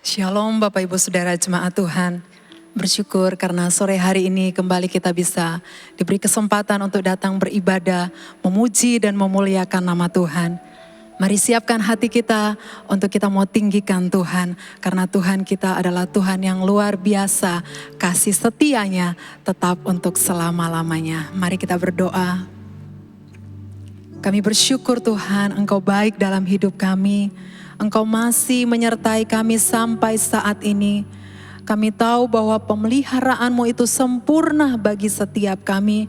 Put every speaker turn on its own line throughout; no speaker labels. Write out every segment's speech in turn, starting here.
Shalom Bapak Ibu Saudara Jemaat Tuhan. Bersyukur karena sore hari ini kembali kita bisa diberi kesempatan untuk datang beribadah, memuji dan memuliakan nama Tuhan. Mari siapkan hati kita untuk kita mau tinggikan Tuhan. Karena Tuhan kita adalah Tuhan yang luar biasa, kasih setianya tetap untuk selama-lamanya. Mari kita berdoa. Kami bersyukur Tuhan, Engkau baik dalam hidup kami. Engkau masih menyertai kami sampai saat ini. Kami tahu bahwa pemeliharaanmu itu sempurna bagi setiap kami.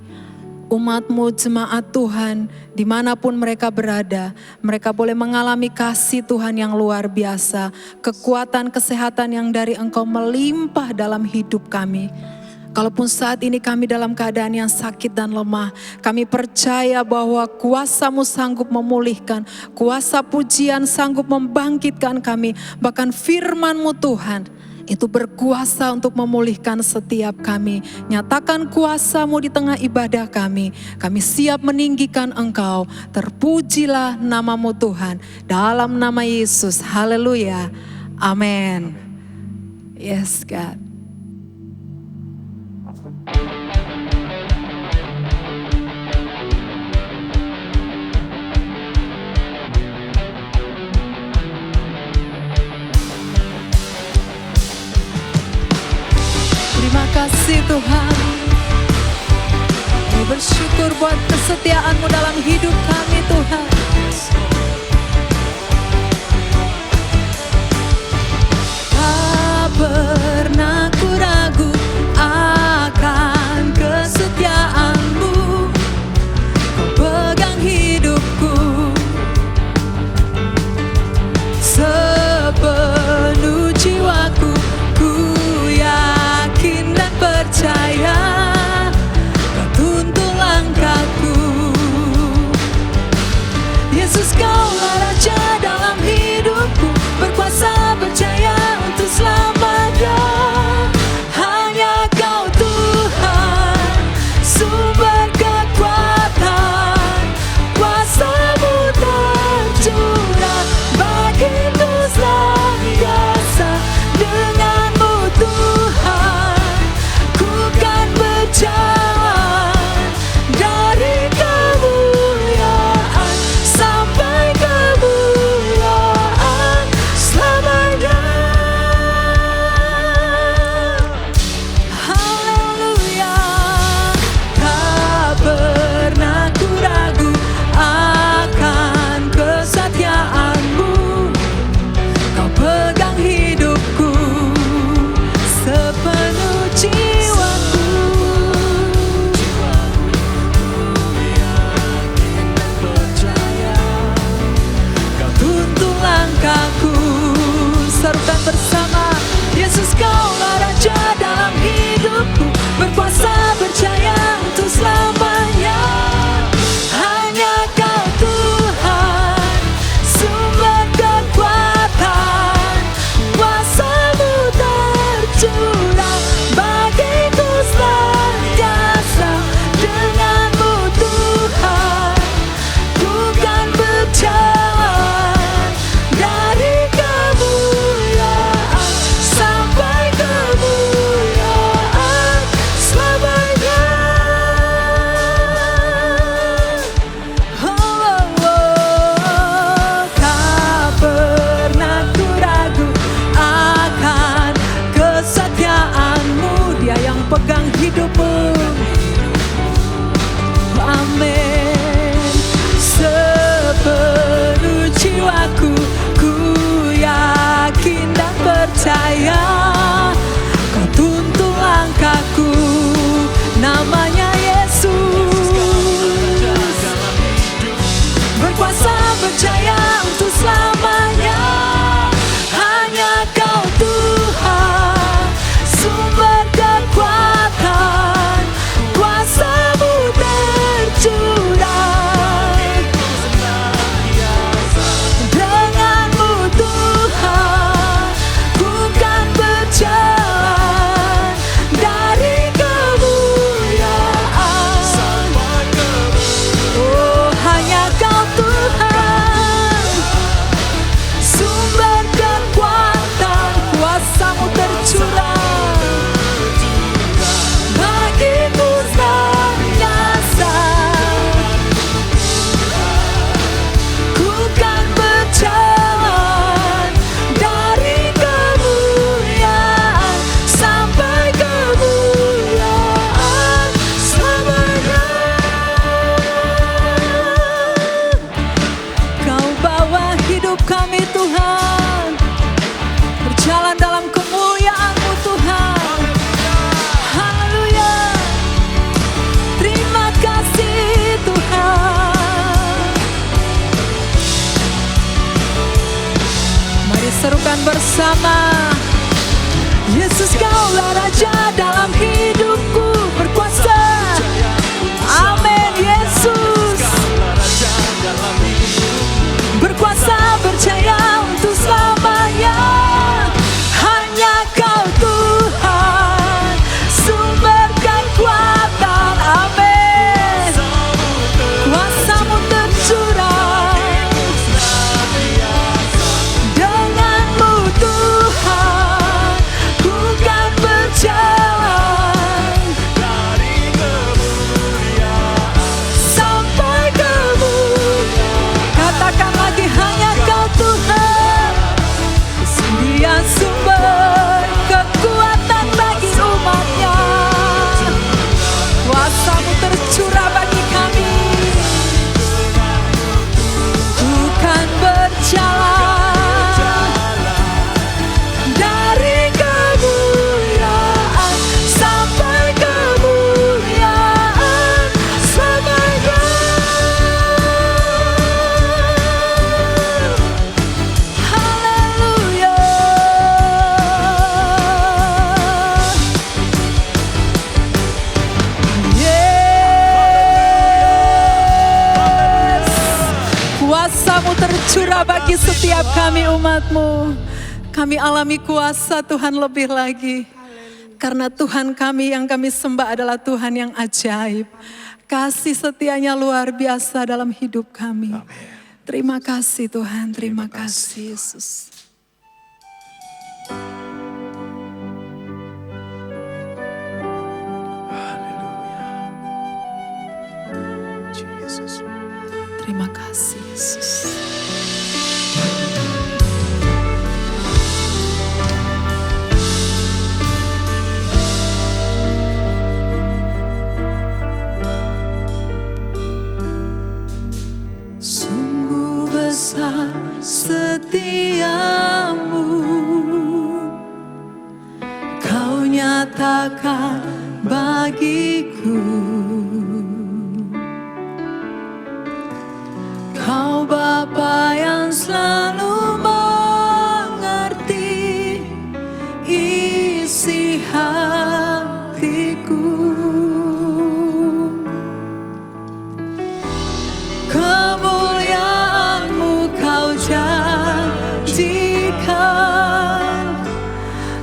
Umat-Mu, jemaat Tuhan, dimanapun mereka berada, mereka boleh mengalami kasih Tuhan yang luar biasa. Kekuatan kesehatan yang dari Engkau melimpah dalam hidup kami. Kalaupun saat ini kami dalam keadaan yang sakit dan lemah, kami percaya bahwa kuasa-Mu sanggup memulihkan, kuasa pujian sanggup membangkitkan kami, bahkan firman-Mu Tuhan itu berkuasa untuk memulihkan setiap kami. Nyatakan kuasa-Mu di tengah ibadah kami. Kami siap meninggikan Engkau. Terpujilah nama-Mu Tuhan. Dalam nama Yesus. Haleluya. Amin. Yes God. Terima kasih Tuhan. Kami bersyukur buat kesetiaan-Mu dalam hidup kami Tuhan. Tak pernah ku ragu akan kesetiaan-Mu. Kau pegang hidupku sepenuh jiwaku. Percaya Kau tuntun langkahku. Yesus, Kaulah Raja dalam hidupku, berkuasa percaya untuk selamanya. Hanya Kau Tuhan, sumber kekuatan, kuasa-Mu tercurah bagiku senantiasa. Dengan-Mu Tuhan berjalan dari kemuliaan sampai kemuliaan selamanya. Haleluya. Tak pernah ku ragu akan kesetiaan-Mu. Kau pegang hidupku sepenuh jiwaku. Langkahku, serukan bersama. Yesus, Kaulah Raja dalam hidupku, berkuasa percaya untuk selamanya. Hanya Kau Tuhan, sumber kekuatan, kuasa-Mu tercurah bagiku senantiasa. Dengan-Mu Tuhan, ku kan berjalan dari kemuliaan sampai kemuliaan selamanya. Oh, oh, oh. Tak pernah ku ragu akan kesetiaan-Mu. Dia yang pegang hidupmu. Amin. Sepenuh jiwaku ku yakin dan percaya Kau tuntun langkahku. Namanya Yesus, berkuasa percaya untuk selamanya. Hanya Kau Tuhan, sumber kekuatan, kuasa-Mu tercurah Tercurah bagi setiap kami umat-Mu. Kami alami kuasa Tuhan lebih lagi. Karena Tuhan kami yang kami sembah adalah Tuhan yang ajaib. Kasih setianya luar biasa dalam hidup kami. Terima kasih Tuhan, terima kasih Yesus. Terima kasih Yesus. Sungguh besar setiamu, Kau nyatakan bagiku. Kau Bapa yang selalu mengerti isi hatiku. Kemuliaan-Mu Kau janjikan,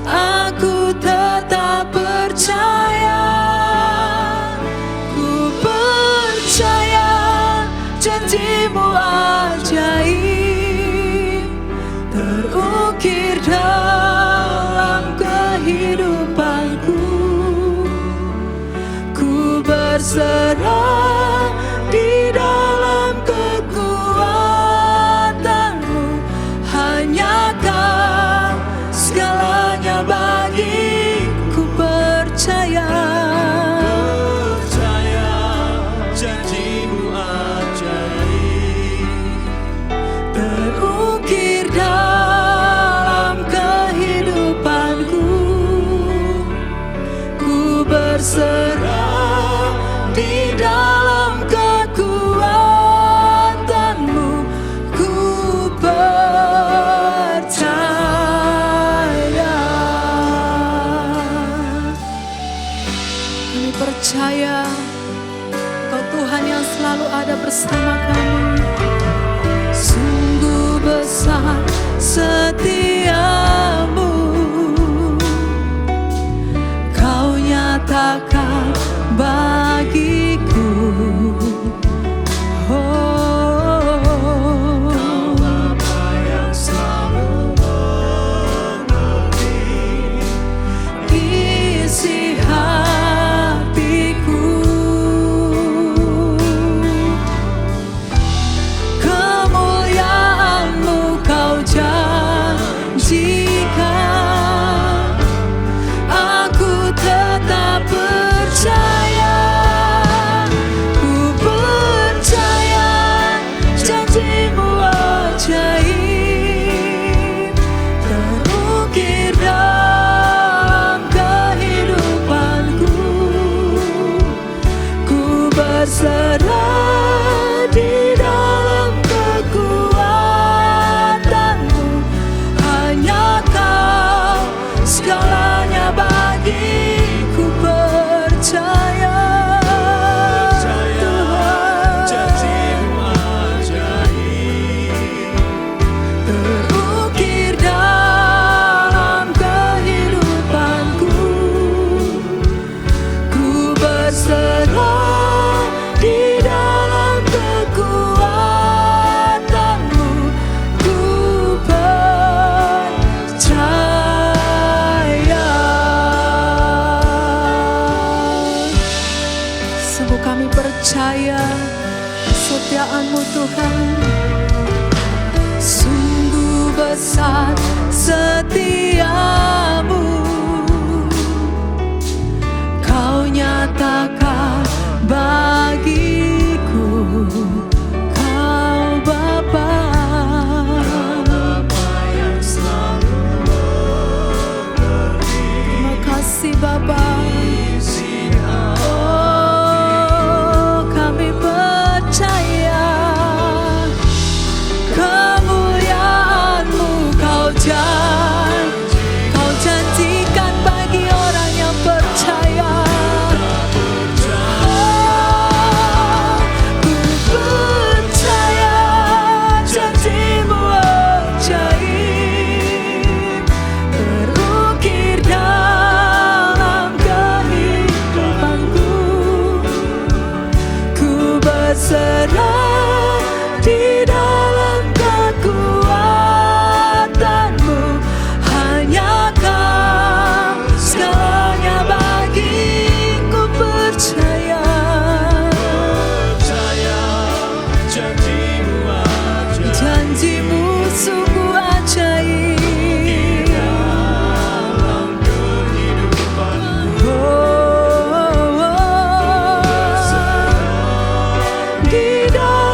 aku tetap percaya. Ku percaya janji-Mu ajaib terukir dalam kehidupanku. Ku berserah di dalam kekuatan-Mu, hanya Kau segalanya bagiku. Percaya janji-Mu ajaib terukir dalam kehidupanku. Ku berserah di dalam kekuatan-Mu. Ku percaya. Kami percaya Kau Tuhan yang selalu ada bersama kami. Sungguh besar setiamu, Kau nyatakan bagiku. Kau Bapa yang selalu mengerti isi hatiku. Kemuliaan-Mu Kau janjikan, aku tetap percaya. Ku percaya janji-Mu ajaib terukir dalam kehidupanku. Ku berserah di dalam kekuatan-Mu, hanya Kau segalanya bagiku. Percaya Tuhan, janji-Mu ajaib terukir dalam kehidupanku. Ku berserah di dalam kekuatan-Mu. Ku percaya. Sungguh kami percaya kesetiaan-Mu Tuhan. Sungguh besar setiamu, Kau nyatakan bagiku. Kau Bapa yang selalu mengerti. Terima kasih Bapa. Oh, kami percaya kemuliaan-Mu Kau janjikan bagi orang yang percaya. berserah di dalam kekuatanmu. Hanya Kau segalanya bagiku, percaya. Janjimu sungguh ajaib. Oh, di dalam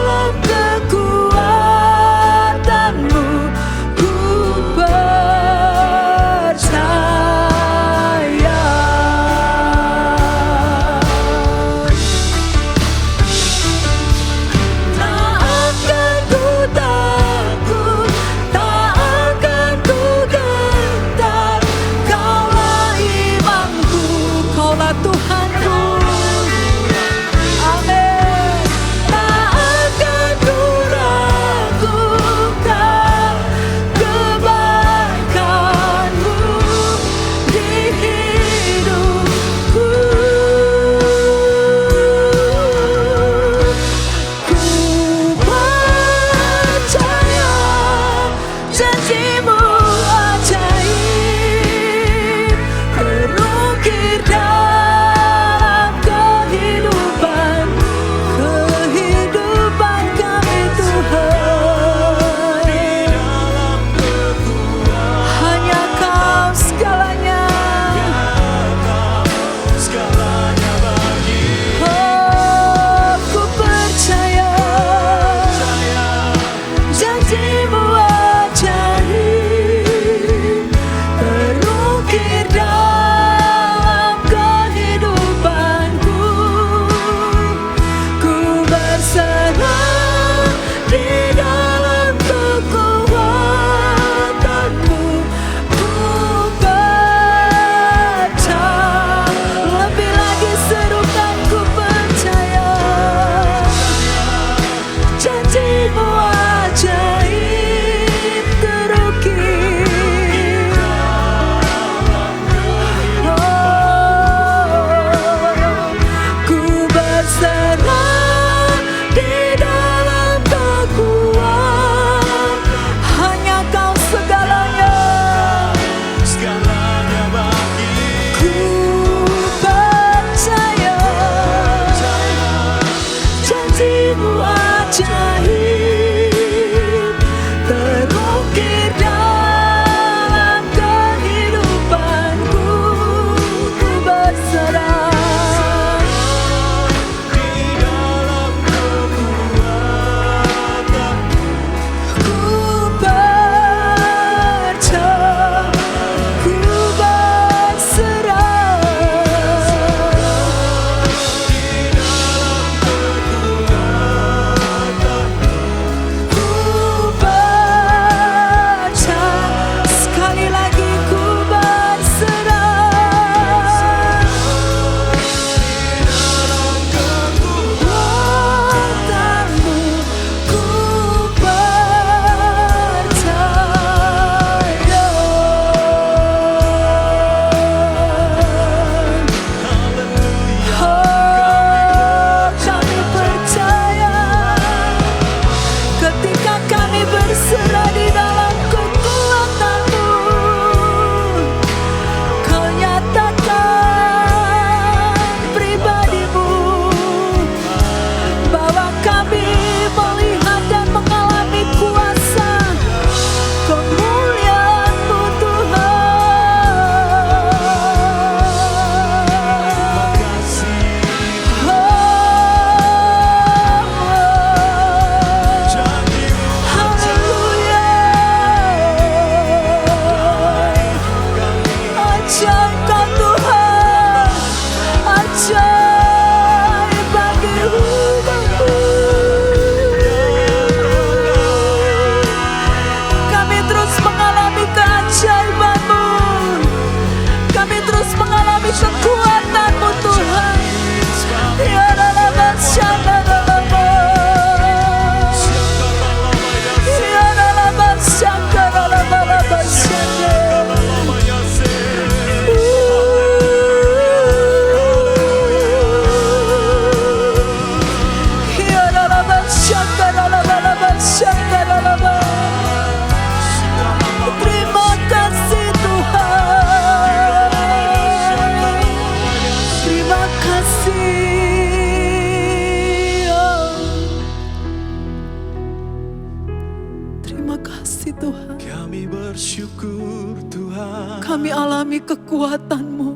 kekuatan-Mu.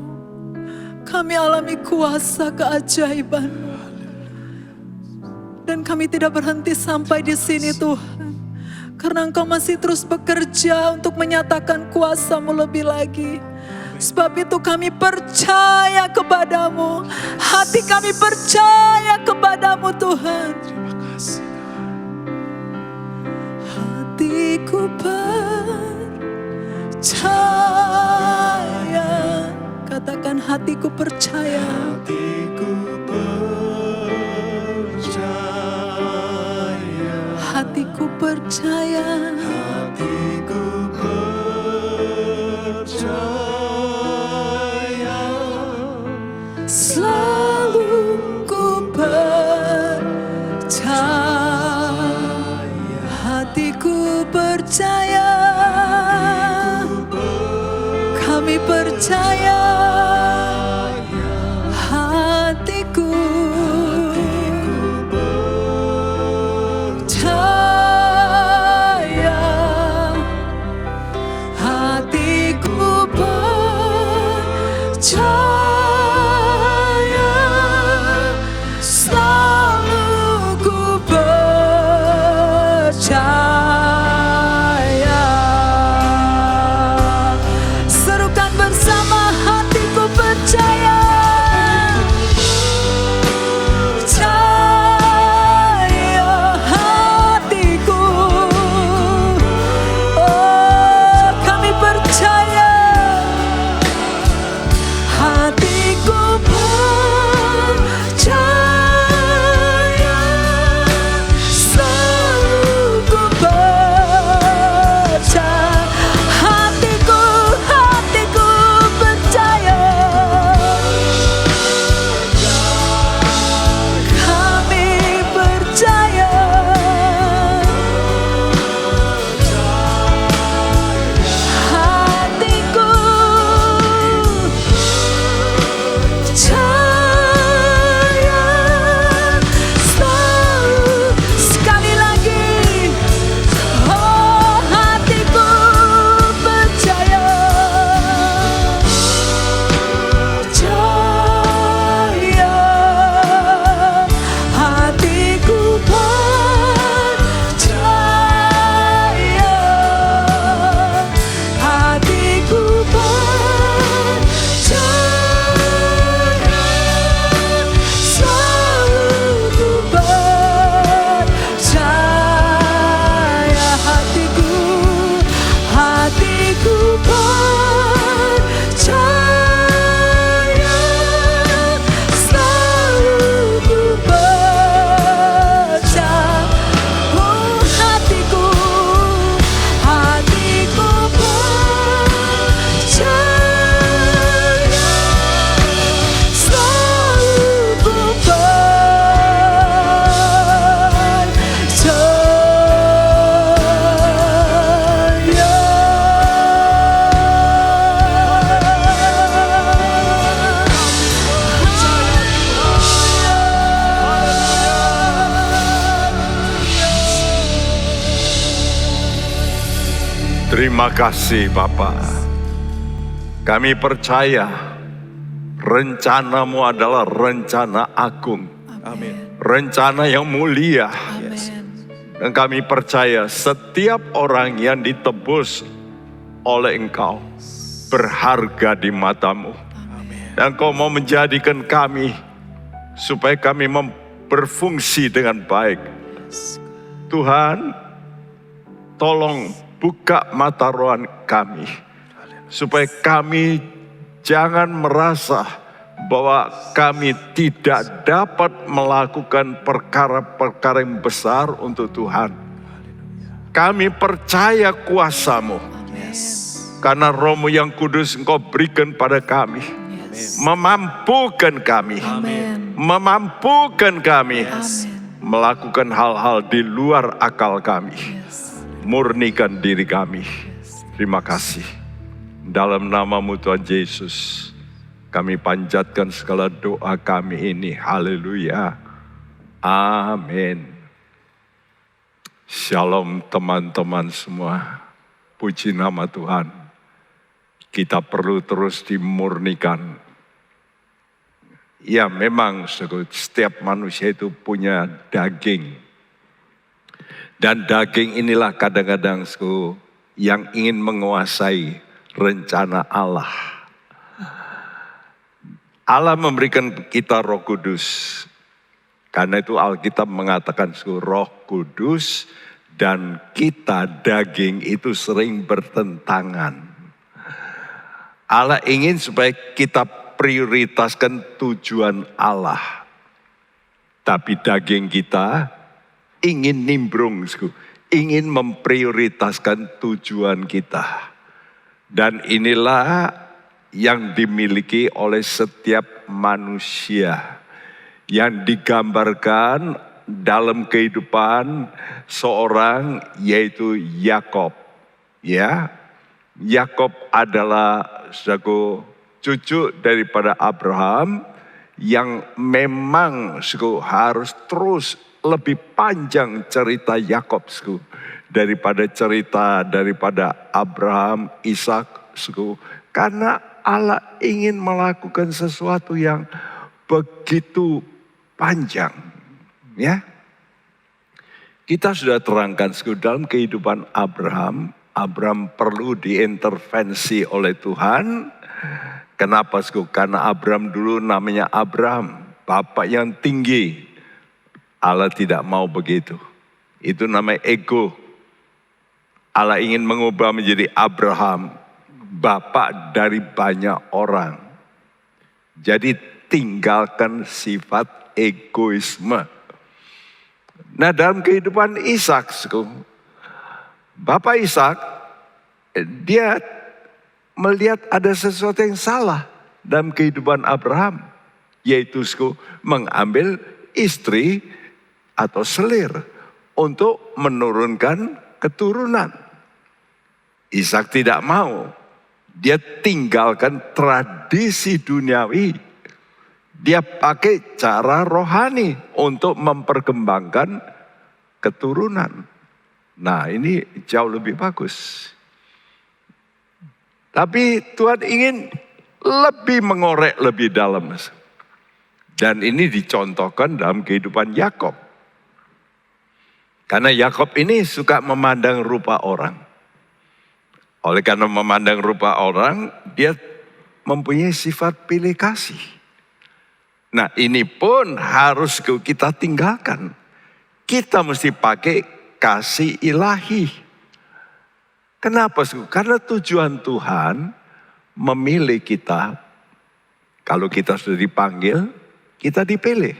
Kami alami kuasa keajaiban-Mu. Dan kami tidak berhenti sampai di sini Tuhan. Karena Engkau masih terus bekerja untuk menyatakan kuasa-Mu lebih lagi. Sebab itu kami percaya kepadamu. Hati kami percaya kepadamu Tuhan.
Terima kasih.
Hatiku percaya. Katakan hatiku percaya.
Hatiku percaya.
Hatiku percaya.
Hatiku percaya.
Selalu ku percaya. Hatiku percaya. Kami percaya. Hatiku percaya. Hatiku percaya. Selalu ku percaya. Serukan bersama, hatiku percaya. Percaya hatiku. Oh, kami percaya. Hatiku percaya. Selalu ku percaya. Hatiku percaya. Kami percaya. Hatiku percaya. Selalu sekali lagi. Oh, hatiku percaya. Percaya. Hatiku percaya. Hatiku percaya. Selalu ku percaya. Hatiku percaya. Selalu ku percaya. Oh, hatiku percaya. Selalu ku
Terima kasih Bapa. Kami percaya rencana-Mu adalah rencana agung.
Amin.
Rencana yang mulia.
Amin.
Dan kami percaya setiap orang yang ditebus oleh Engkau berharga di mata-Mu. Dan Kau mau menjadikan kami supaya kami berfungsi dengan baik. Tuhan, tolong buka mata rohani kami. Supaya kami jangan merasa bahwa kami tidak dapat melakukan perkara-perkara yang besar untuk Tuhan. Kami percaya kuasa-Mu. Karena Roh-Mu yang kudus Engkau berikan pada kami. Memampukan kami.
Amin.
Memampukan kami.
Amin.
Melakukan hal-hal di luar akal kami. Murnikan diri kami. Terima kasih. Dalam nama-Mu Tuhan Yesus, kami panjatkan segala doa kami ini. Haleluya. Amin. Shalom teman-teman semua. Puji nama Tuhan. kita perlu terus dimurnikan. Ya memang setiap manusia itu punya daging. Dan daging inilah kadang-kadang yang ingin menguasai rencana Allah. Allah memberikan kita Roh Kudus. Karena itu Alkitab mengatakan Roh Kudus dan kita daging itu sering bertentangan. Allah ingin supaya kita prioritaskan tujuan Allah. Tapi daging kita ingin nimbrung, ingin memprioritaskan tujuan kita. Dan inilah yang dimiliki oleh setiap manusia. Yang digambarkan dalam kehidupan seorang yaitu Yakob. Ya, Yakob adalah cucu daripada Abraham yang memang harus terus lebih panjang cerita Yakob daripada Abraham, Ishak, karena Allah ingin melakukan sesuatu yang begitu panjang, ya. Kita sudah terangkan dalam kehidupan Abraham perlu diintervensi oleh Tuhan. Kenapa? Karena Abraham dulu namanya Abraham, bapak yang tinggi. Allah tidak mau begitu. Itu namanya ego. Allah ingin mengubah menjadi Abraham, bapak dari banyak orang. Jadi tinggalkan sifat egoisme. Nah dalam kehidupan Ishak, Bapak Ishak, dia melihat ada sesuatu yang salah dalam kehidupan Abraham. Yaitu mengambil istri atau selir untuk menurunkan keturunan. Ishak tidak mau. Dia tinggalkan tradisi duniawi. Dia pakai cara rohani untuk memperkembangkan keturunan. Nah ini jauh lebih bagus. Tapi Tuhan ingin lebih mengorek lebih dalam. Dan ini dicontohkan dalam kehidupan Yakob. Karena Yakob ini suka memandang rupa orang. Oleh karena memandang rupa orang, dia mempunyai sifat pilih kasih. Nah ini pun harus kita tinggalkan. Kita mesti pakai kasih ilahi. Kenapa? Karena tujuan Tuhan memilih kita. Kalau kita sudah dipanggil, kita dipilih.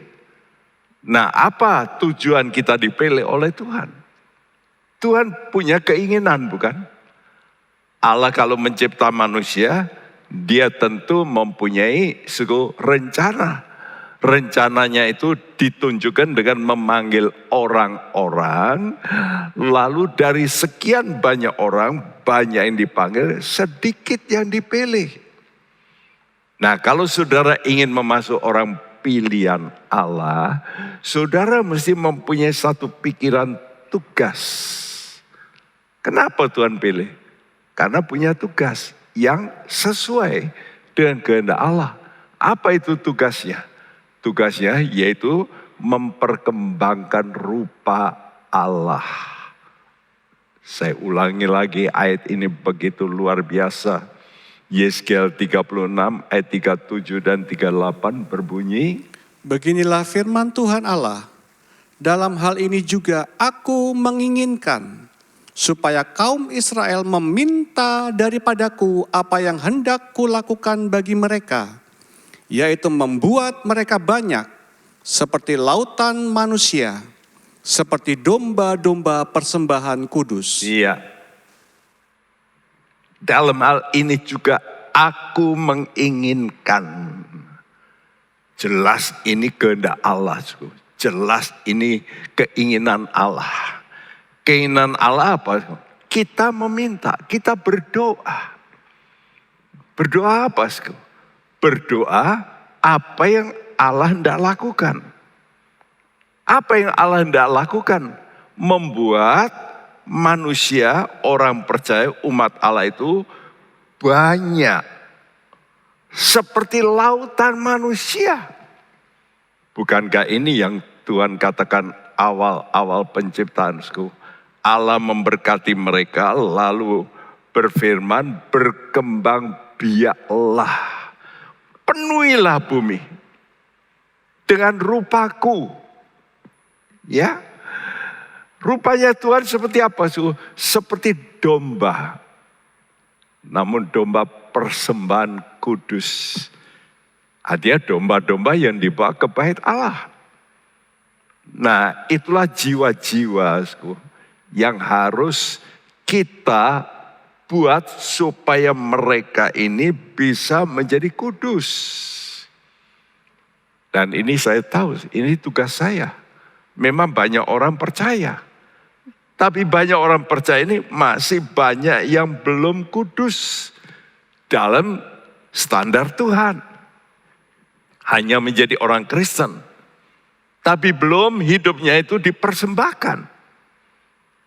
Nah apa tujuan kita dipilih oleh Tuhan? Tuhan punya keinginan bukan? Allah kalau mencipta manusia, dia tentu mempunyai rencana. Rencananya itu ditunjukkan dengan memanggil orang-orang, lalu dari sekian banyak orang, banyak yang dipanggil, sedikit yang dipilih. Nah kalau saudara ingin memasuk orang pilihan Allah, saudara mesti mempunyai satu pikiran tugas. Kenapa Tuhan pilih? Karena punya tugas yang sesuai dengan kehendak Allah. Apa itu tugasnya? Tugasnya yaitu memperkembangkan rupa Allah. Saya ulangi lagi ayat ini begitu luar biasa. Yeskel 36 ayat 37 dan 38 berbunyi.
Beginilah firman Tuhan Allah. Dalam hal ini juga aku menginginkan supaya kaum Israel meminta daripadaku apa yang hendak kulakukan bagi mereka. Yaitu membuat mereka banyak seperti lautan manusia, seperti domba-domba persembahan kudus.
Iya. Dalam hal ini juga aku menginginkan. Jelas ini kehendak Allah. Jelas ini keinginan Allah. Keinginan Allah apa? Kita meminta, kita berdoa. Berdoa apa? Berdoa apa yang Allah hendak lakukan. Apa yang Allah hendak lakukan? Membuat manusia, orang percaya, umat Allah itu banyak. Seperti lautan manusia. Bukankah ini yang Tuhan katakan awal-awal penciptaanku? Allah memberkati mereka lalu berfirman, berkembang biaklah. Penuhilah bumi dengan rupaku. Ya, rupanya Tuhan seperti apa? Seperti domba. Namun domba persembahan kudus. Dia domba-domba yang dibawa ke bait Allah. Nah, itulah jiwa-jiwa yang harus kita buat supaya mereka ini bisa menjadi kudus. Dan ini saya tahu, ini tugas saya. Memang banyak orang percaya. Tapi banyak orang percaya ini masih banyak yang belum kudus dalam standar Tuhan. Hanya menjadi orang Kristen. Tapi belum hidupnya itu dipersembahkan.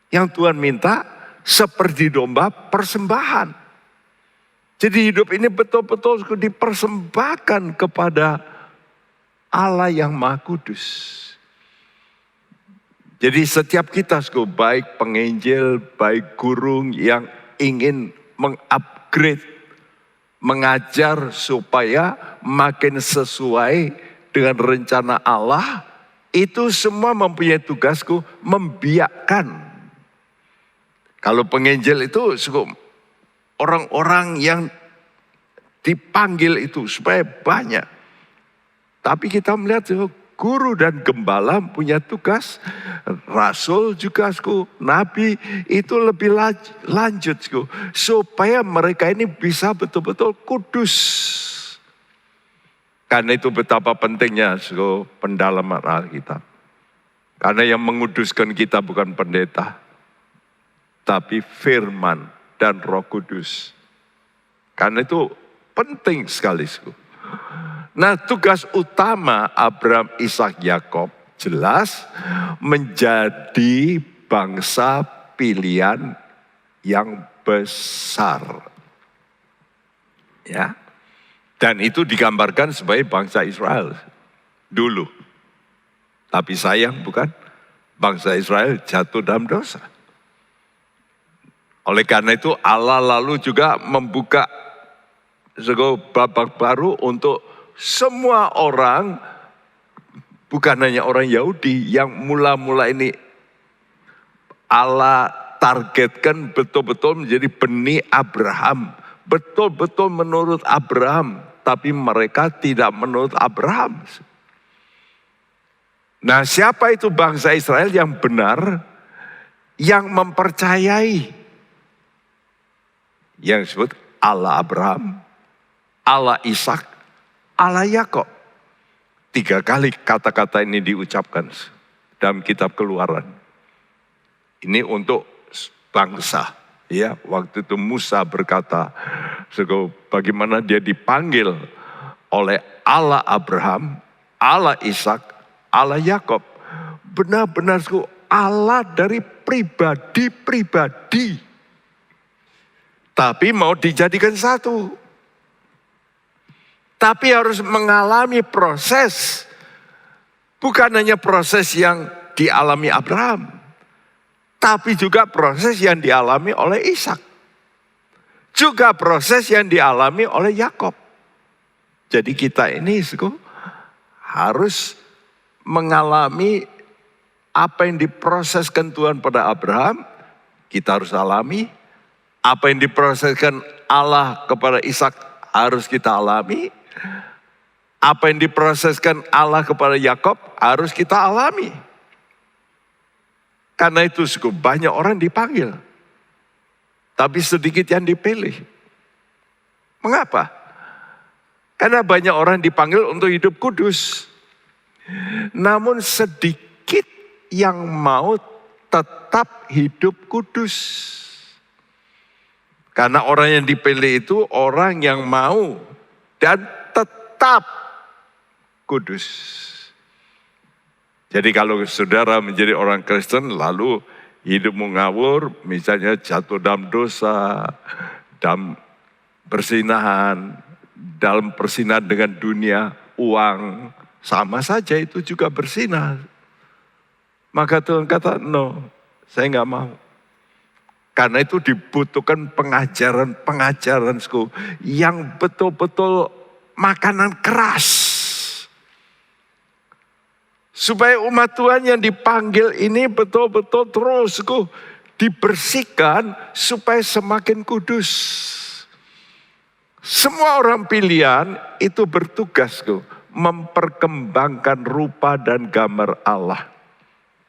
Yang Tuhan minta seperti domba persembahan. Jadi hidup ini betul-betul dipersembahkan kepada Allah yang Maha Kudus. Jadi setiap kita, baik penginjil, baik guru yang ingin mengupgrade, mengajar supaya makin sesuai dengan rencana Allah, itu semua mempunyai tugasku membiakkan. Kalau penginjil itu orang-orang yang dipanggil itu supaya banyak. Tapi kita melihat guru dan gembala punya tugas, rasul juga, nabi itu lebih lanjut, supaya mereka ini bisa betul-betul kudus. Karena itu betapa pentingnya pendalaman Alkitab. Karena yang menguduskan kita bukan pendeta, tapi firman dan Roh Kudus. Karena itu penting sekali. Nah, tugas utama Abraham, Ishak, Yakub jelas menjadi bangsa pilihan yang besar. Ya. Dan itu digambarkan sebagai bangsa Israel dulu. Tapi sayang bukan, bangsa Israel jatuh dalam dosa. Oleh karena itu Allah lalu juga membuka babak baru untuk semua orang, bukan hanya orang Yahudi yang mula-mula ini Allah targetkan betul-betul menjadi benih Abraham. Betul-betul menurut Abraham, tapi mereka tidak menurut Abraham. Nah, siapa itu bangsa Israel yang benar, yang mempercayai? Yang disebut Allah Abraham, Allah Ishak, Allah Yakub. 3 kali kata-kata ini diucapkan dalam kitab Keluaran. Ini untuk bangsa. Ya, waktu itu Musa berkata, bagaimana dia dipanggil oleh Allah Abraham, Allah Ishak, Allah Yakub. Benar-benar Allah dari pribadi-pribadi. Tapi mau dijadikan satu. Tapi harus mengalami proses. Bukan hanya proses yang dialami Abraham. Tapi juga proses yang dialami oleh Ishak. Juga proses yang dialami oleh Yakub. Jadi kita ini harus mengalami apa yang diproseskan Tuhan pada Abraham. Kita harus alami. Apa yang diproseskan Allah kepada Ishak harus kita alami. Apa yang diproseskan Allah kepada Yakub harus kita alami. Karena itu banyak orang dipanggil. Tapi sedikit yang dipilih. Mengapa? Karena banyak orang dipanggil untuk hidup kudus. Namun sedikit yang mau tetap hidup kudus. Karena orang yang dipilih itu orang yang mau dan tetap kudus. Jadi kalau saudara menjadi orang Kristen lalu hidupmu ngawur, misalnya jatuh dalam dosa, dalam Persinahan, dalam persinahan dengan dunia, uang, sama saja itu juga bersinah. Maka Tuhan kata, no, saya nggak mau. Karena itu dibutuhkan pengajaran yang betul-betul makanan keras. Supaya umat Tuhan yang dipanggil ini betul-betul terus dibersihkan supaya semakin kudus. Semua orang pilihan itu bertugas memperkembangkan rupa dan gambar Allah.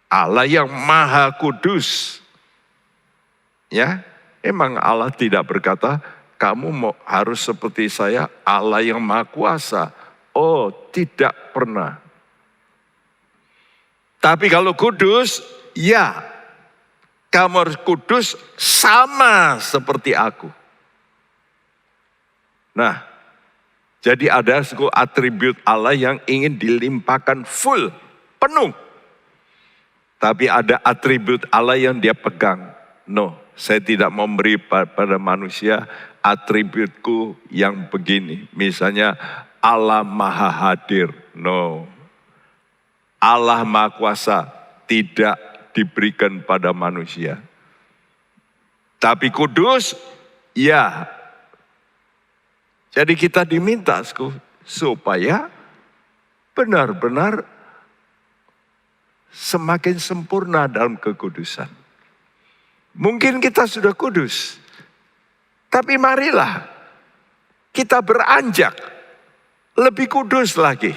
Allah yang maha kudus. Ya, emang Allah tidak berkata, kamu harus seperti saya, Allah yang maha kuasa. Oh, tidak pernah. Tapi kalau kudus, ya, kamu harus kudus sama seperti aku. Nah, jadi ada atribut Allah yang ingin dilimpahkan full, penuh. Tapi ada atribut Allah yang dia pegang. No, saya tidak memberi pada manusia atributku yang begini. Misalnya Allah Maha Hadir. No. Allah Maha Kuasa tidak diberikan pada manusia. Tapi kudus, ya. Jadi kita diminta supaya benar-benar semakin sempurna dalam kekudusan. Mungkin kita sudah kudus, tapi marilah kita beranjak lebih kudus lagi.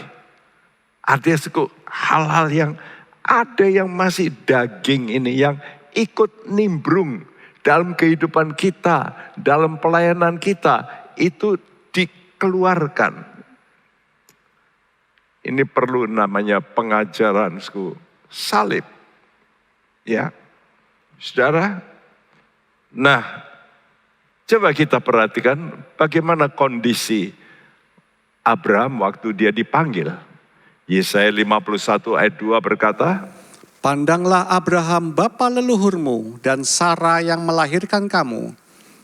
Artinya hal-hal yang ada yang masih daging ini yang ikut nimbrung dalam kehidupan kita, dalam pelayanan kita, itu dikeluarkan. Ini perlu namanya pengajaran salib. Ya, saudara. Nah, coba kita perhatikan bagaimana kondisi Abraham waktu dia dipanggil. Yesaya 51 ayat 2 berkata,
Pandanglah Abraham bapa leluhurmu dan Sara yang melahirkan kamu.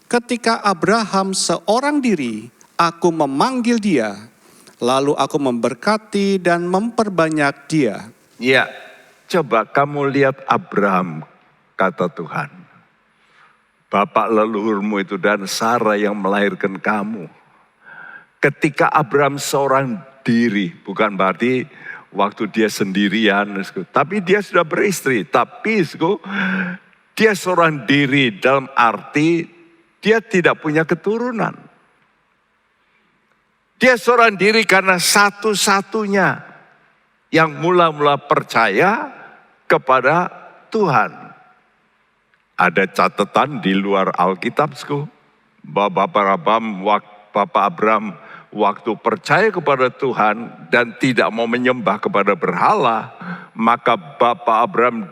Ketika Abraham seorang diri, aku memanggil dia, lalu aku memberkati dan memperbanyak dia.
Ya, coba kamu lihat Abraham, kata Tuhan. Bapak leluhurmu itu dan Sara yang melahirkan kamu. Ketika Abraham seorang diri, bukan berarti waktu dia sendirian, tapi dia sudah beristri. Tapi dia seorang diri dalam arti dia tidak punya keturunan. Dia seorang diri karena satu-satunya yang mula-mula percaya kepada Tuhan. Ada catatan di luar Alkitab, bahwa Bapak Abraham waktu percaya kepada Tuhan dan tidak mau menyembah kepada berhala, maka Bapak Abraham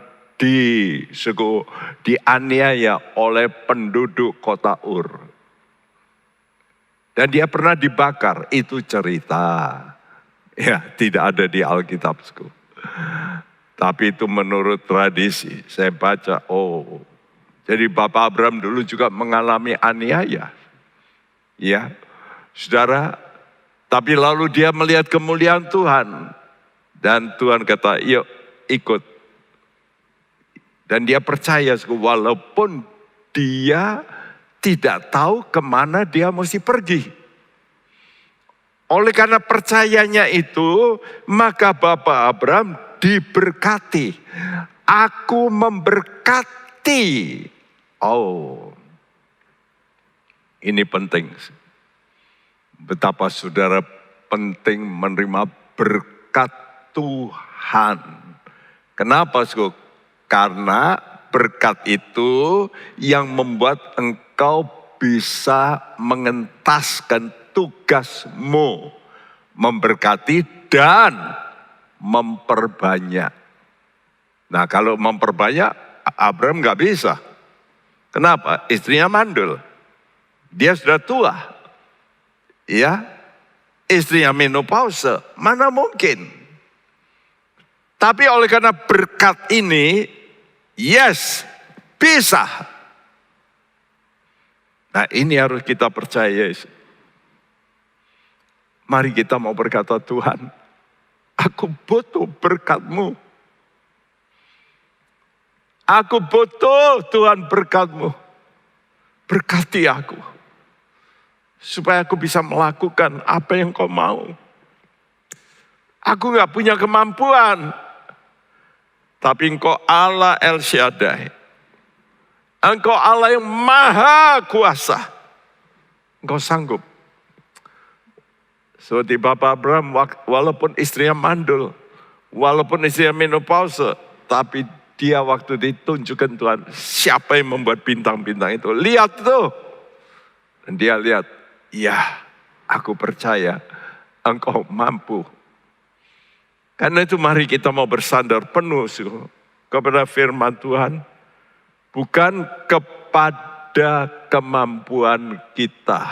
dianiaya oleh penduduk kota Ur. Dan dia pernah dibakar, itu cerita. Ya, tidak ada di Alkitab. Tapi itu menurut tradisi, saya baca, jadi Bapak Abraham dulu juga mengalami aniaya. Ya, saudara, tapi lalu dia melihat kemuliaan Tuhan. Dan Tuhan kata, yuk ikut. Dan dia percaya walaupun dia tidak tahu kemana dia mesti pergi. Oleh karena percayanya itu, maka Bapak Abraham diberkati. Aku memberkati. Ini penting. Betapa saudara penting menerima berkat Tuhan. Kenapa? Karena berkat itu yang membuat engkau bisa mengentaskan tugasmu. Memberkati dan memperbanyak. Nah, kalau memperbanyak, Abraham gak bisa. Kenapa? Istrinya mandul. Dia sudah tua. Ya, istrinya menopause. Mana mungkin? Tapi oleh karena berkat ini, yes, bisa. Nah, ini harus kita percaya. Mari kita mau berkata, Tuhan, aku butuh berkat-Mu. Aku butuh Tuhan berkat-Mu. Berkati aku. Supaya aku bisa melakukan apa yang Kau mau. Aku gak punya kemampuan. Tapi Engkau Allah El Shaddai. Engkau Allah yang maha kuasa. Engkau sanggup. Seperti Bapak Abraham, walaupun istrinya mandul, walaupun istrinya menopause, tapi dia waktu ditunjukkan Tuhan, siapa yang membuat bintang-bintang itu. Lihat tuh. Dan dia lihat, ya aku percaya Engkau mampu. Karena itu mari kita mau bersandar penuh kepada firman Tuhan. Bukan kepada kemampuan kita.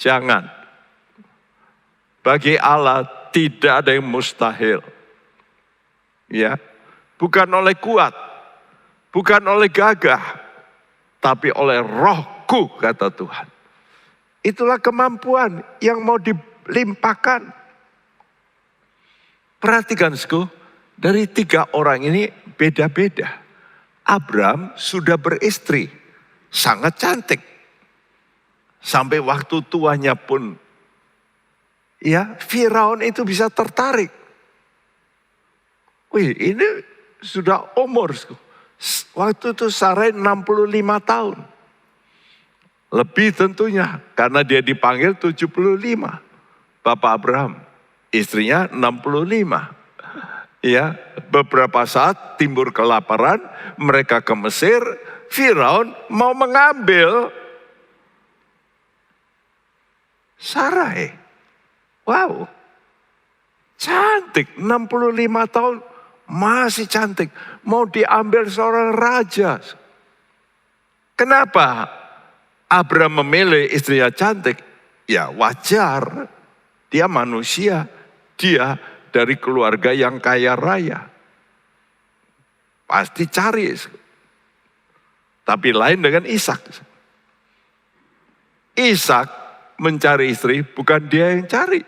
Jangan. Bagi Allah tidak ada yang mustahil. Ya, bukan oleh kuat, bukan oleh gagah, tapi oleh Rohku, kata Tuhan. Itulah kemampuan yang mau dilimpahkan. Perhatikan, dari 3 orang ini beda-beda. Abraham sudah beristri, sangat cantik. Sampai waktu tuanya pun, ya, Firaun itu bisa tertarik. Wih, ini sudah umur. Waktu itu Sarai 65 tahun. Lebih tentunya, karena dia dipanggil 75. Bapak Abraham, istrinya 65. Ya, beberapa saat timbul kelaparan, mereka ke Mesir, Firaun mau mengambil Sarai. Wow, cantik, 65 tahun, masih cantik. Mau diambil seorang raja. Kenapa Abraham memilih istrinya cantik? Ya wajar, dia manusia, dia dari keluarga yang kaya raya. Pasti cari. Tapi lain dengan Ishak. Ishak mencari istri, bukan dia yang cari.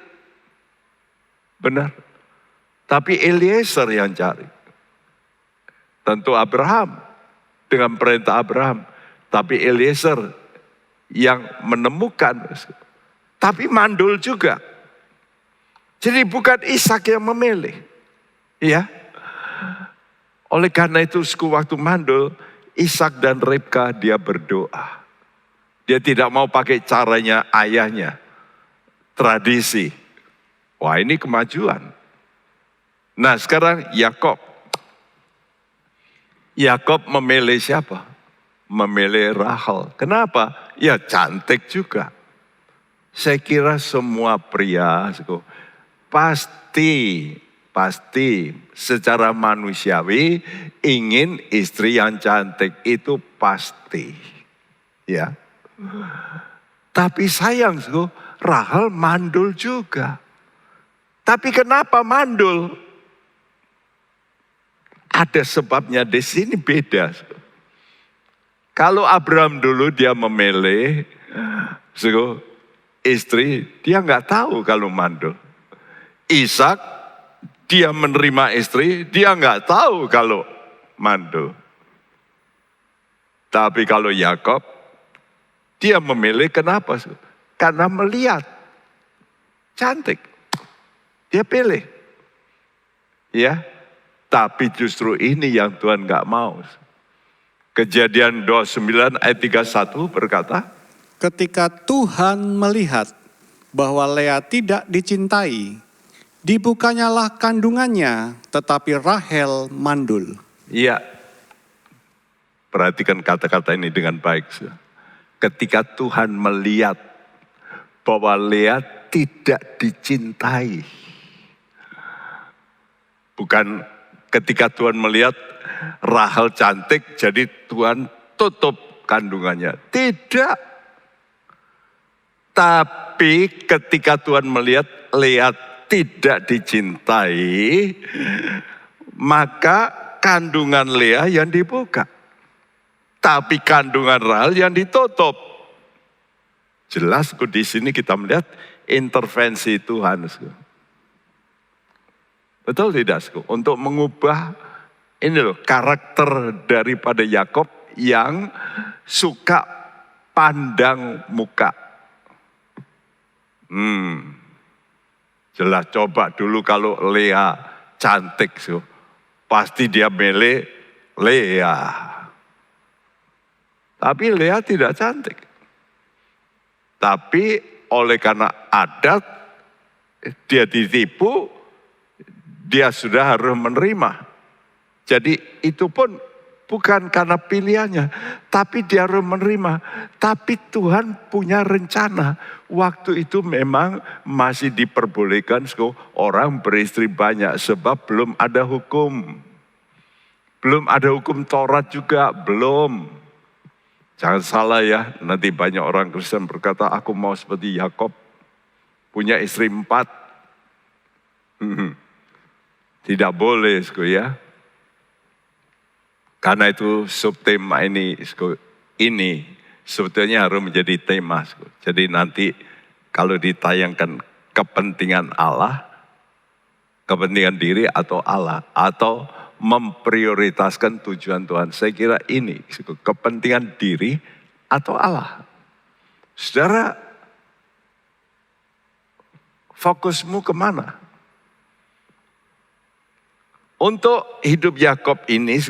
Benar. Tapi Eliezer yang cari. Tentu Abraham, dengan perintah Abraham. Tapi Eliezer yang menemukan. Tapi mandul juga. Jadi bukan Ishak yang memilih. Ya. Oleh karena itu waktu mandul, Ishak dan Ribka dia berdoa. Dia tidak mau pakai caranya ayahnya. Tradisi. Wah, ini kemajuan. Nah, sekarang Yakob. Yakob memilih siapa? Memilih Rahel. Kenapa? Ya cantik juga. Saya kira semua pria pasti secara manusiawi ingin istri yang cantik, itu pasti. Ya. Tapi sayang, Rahel mandul juga. Tapi kenapa mandul? Ada sebabnya, di sini beda. Kalau Abraham dulu dia memilih istri, dia nggak tahu kalau mandul. Ishak dia menerima istri, dia nggak tahu kalau mandul. Tapi kalau Yakob, dia memilih kenapa? Karena melihat cantik, dia pilih. Ya, tapi justru ini yang Tuhan nggak mau. Kejadian 29 ayat 31 berkata,
ketika Tuhan melihat bahwa Lea tidak dicintai, dibukanyalah kandungannya, tetapi Rahel mandul.
Iya, perhatikan kata-kata ini dengan baik. Ketika Tuhan melihat bahwa Lea tidak dicintai. Bukan ketika Tuhan melihat Rahel cantik, jadi Tuhan tutup kandungannya. Tidak. Tapi ketika Tuhan melihat Lea tidak dicintai, maka kandungan Lea yang dibuka. Tapi kandungan Rahel yang ditutup. Jelas di sini kita melihat intervensi Tuhan. Betul tidak? Untuk mengubah ini loh, karakter daripada Yakob yang suka pandang muka. Jelas, coba dulu kalau Lea cantik, pasti dia milih Lea. Tapi Lea tidak cantik. Tapi oleh karena adat, dia ditipu, dia sudah harus menerima. Jadi itu pun bukan karena pilihannya, tapi dia harus menerima. Tapi Tuhan punya rencana. Waktu itu memang masih diperbolehkan orang beristri banyak sebab belum ada hukum. Belum ada hukum Taurat juga, belum. Jangan salah ya, nanti banyak orang Kristen berkata, aku mau seperti Yakob, punya istri 4. Tidak boleh ya. Karena itu subtema ini sebetulnya harus menjadi tema. Jadi nanti kalau ditayangkan kepentingan Allah, kepentingan diri atau Allah, atau memprioritaskan tujuan Tuhan. Saya kira ini kepentingan diri atau Allah. Saudara, fokusmu kemana? Untuk hidup Yakob ini,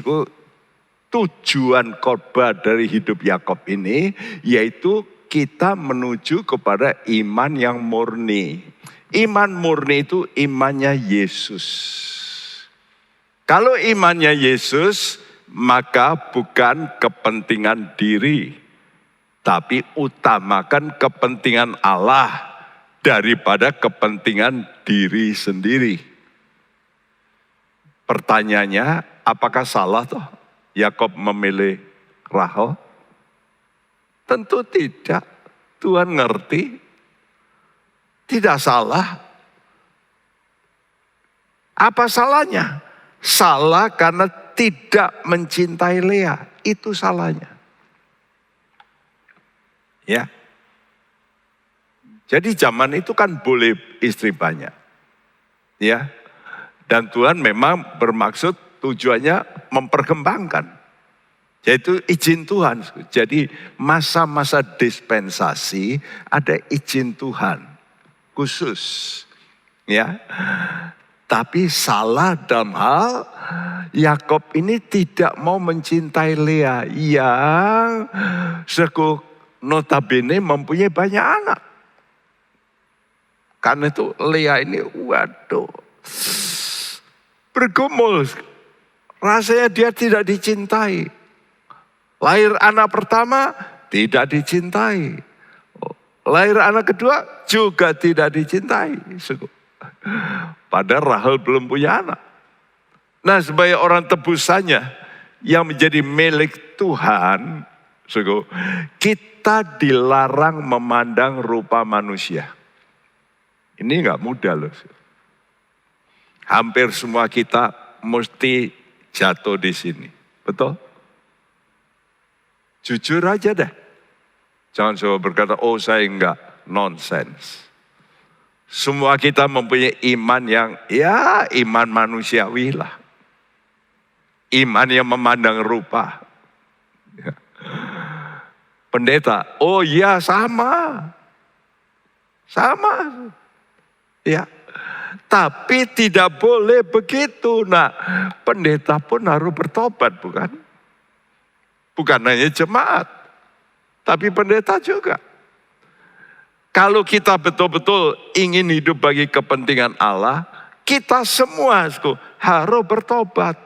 tujuan khotbah dari hidup Yakob ini yaitu kita menuju kepada iman yang murni. Iman murni itu imannya Yesus. Kalau imannya Yesus, maka bukan kepentingan diri, tapi utamakan kepentingan Allah daripada kepentingan diri sendiri. Pertanyaannya, apakah salah toh Yakob memilih Rahel? Tentu tidak. Tuhan ngerti. Tidak salah. Apa salahnya? Salah karena tidak mencintai Lea. Itu salahnya. Ya. Jadi zaman itu kan boleh istri banyak. Ya. Dan Tuhan memang bermaksud tujuannya memperkembangkan. Yaitu izin Tuhan. Jadi masa-masa dispensasi ada izin Tuhan khusus. Ya. Tapi salah dalam hal Yakob ini tidak mau mencintai Lea yang notabene mempunyai banyak anak. Karena itu Lea ini bergumul. Rasanya dia tidak dicintai. Lahir anak pertama tidak dicintai. Lahir anak kedua juga tidak dicintai. Padahal Rahel belum punya anak. Nah, sebagai orang tebusannya yang menjadi milik Tuhan, kita dilarang memandang rupa manusia. Ini enggak mudah loh. Hampir semua kita mesti jatuh di sini. Betul? Jujur aja deh. Jangan coba berkata, oh saya enggak, nonsense. Semua kita mempunyai iman yang, iman manusiawi lah. Iman yang memandang rupa. Ya. Pendeta, oh iya sama. Sama. Ya. Tapi tidak boleh begitu. Nah, pendeta pun harus bertobat, bukan? Bukan hanya jemaat, tapi pendeta juga. Kalau kita betul-betul ingin hidup bagi kepentingan Allah, kita semua harus bertobat.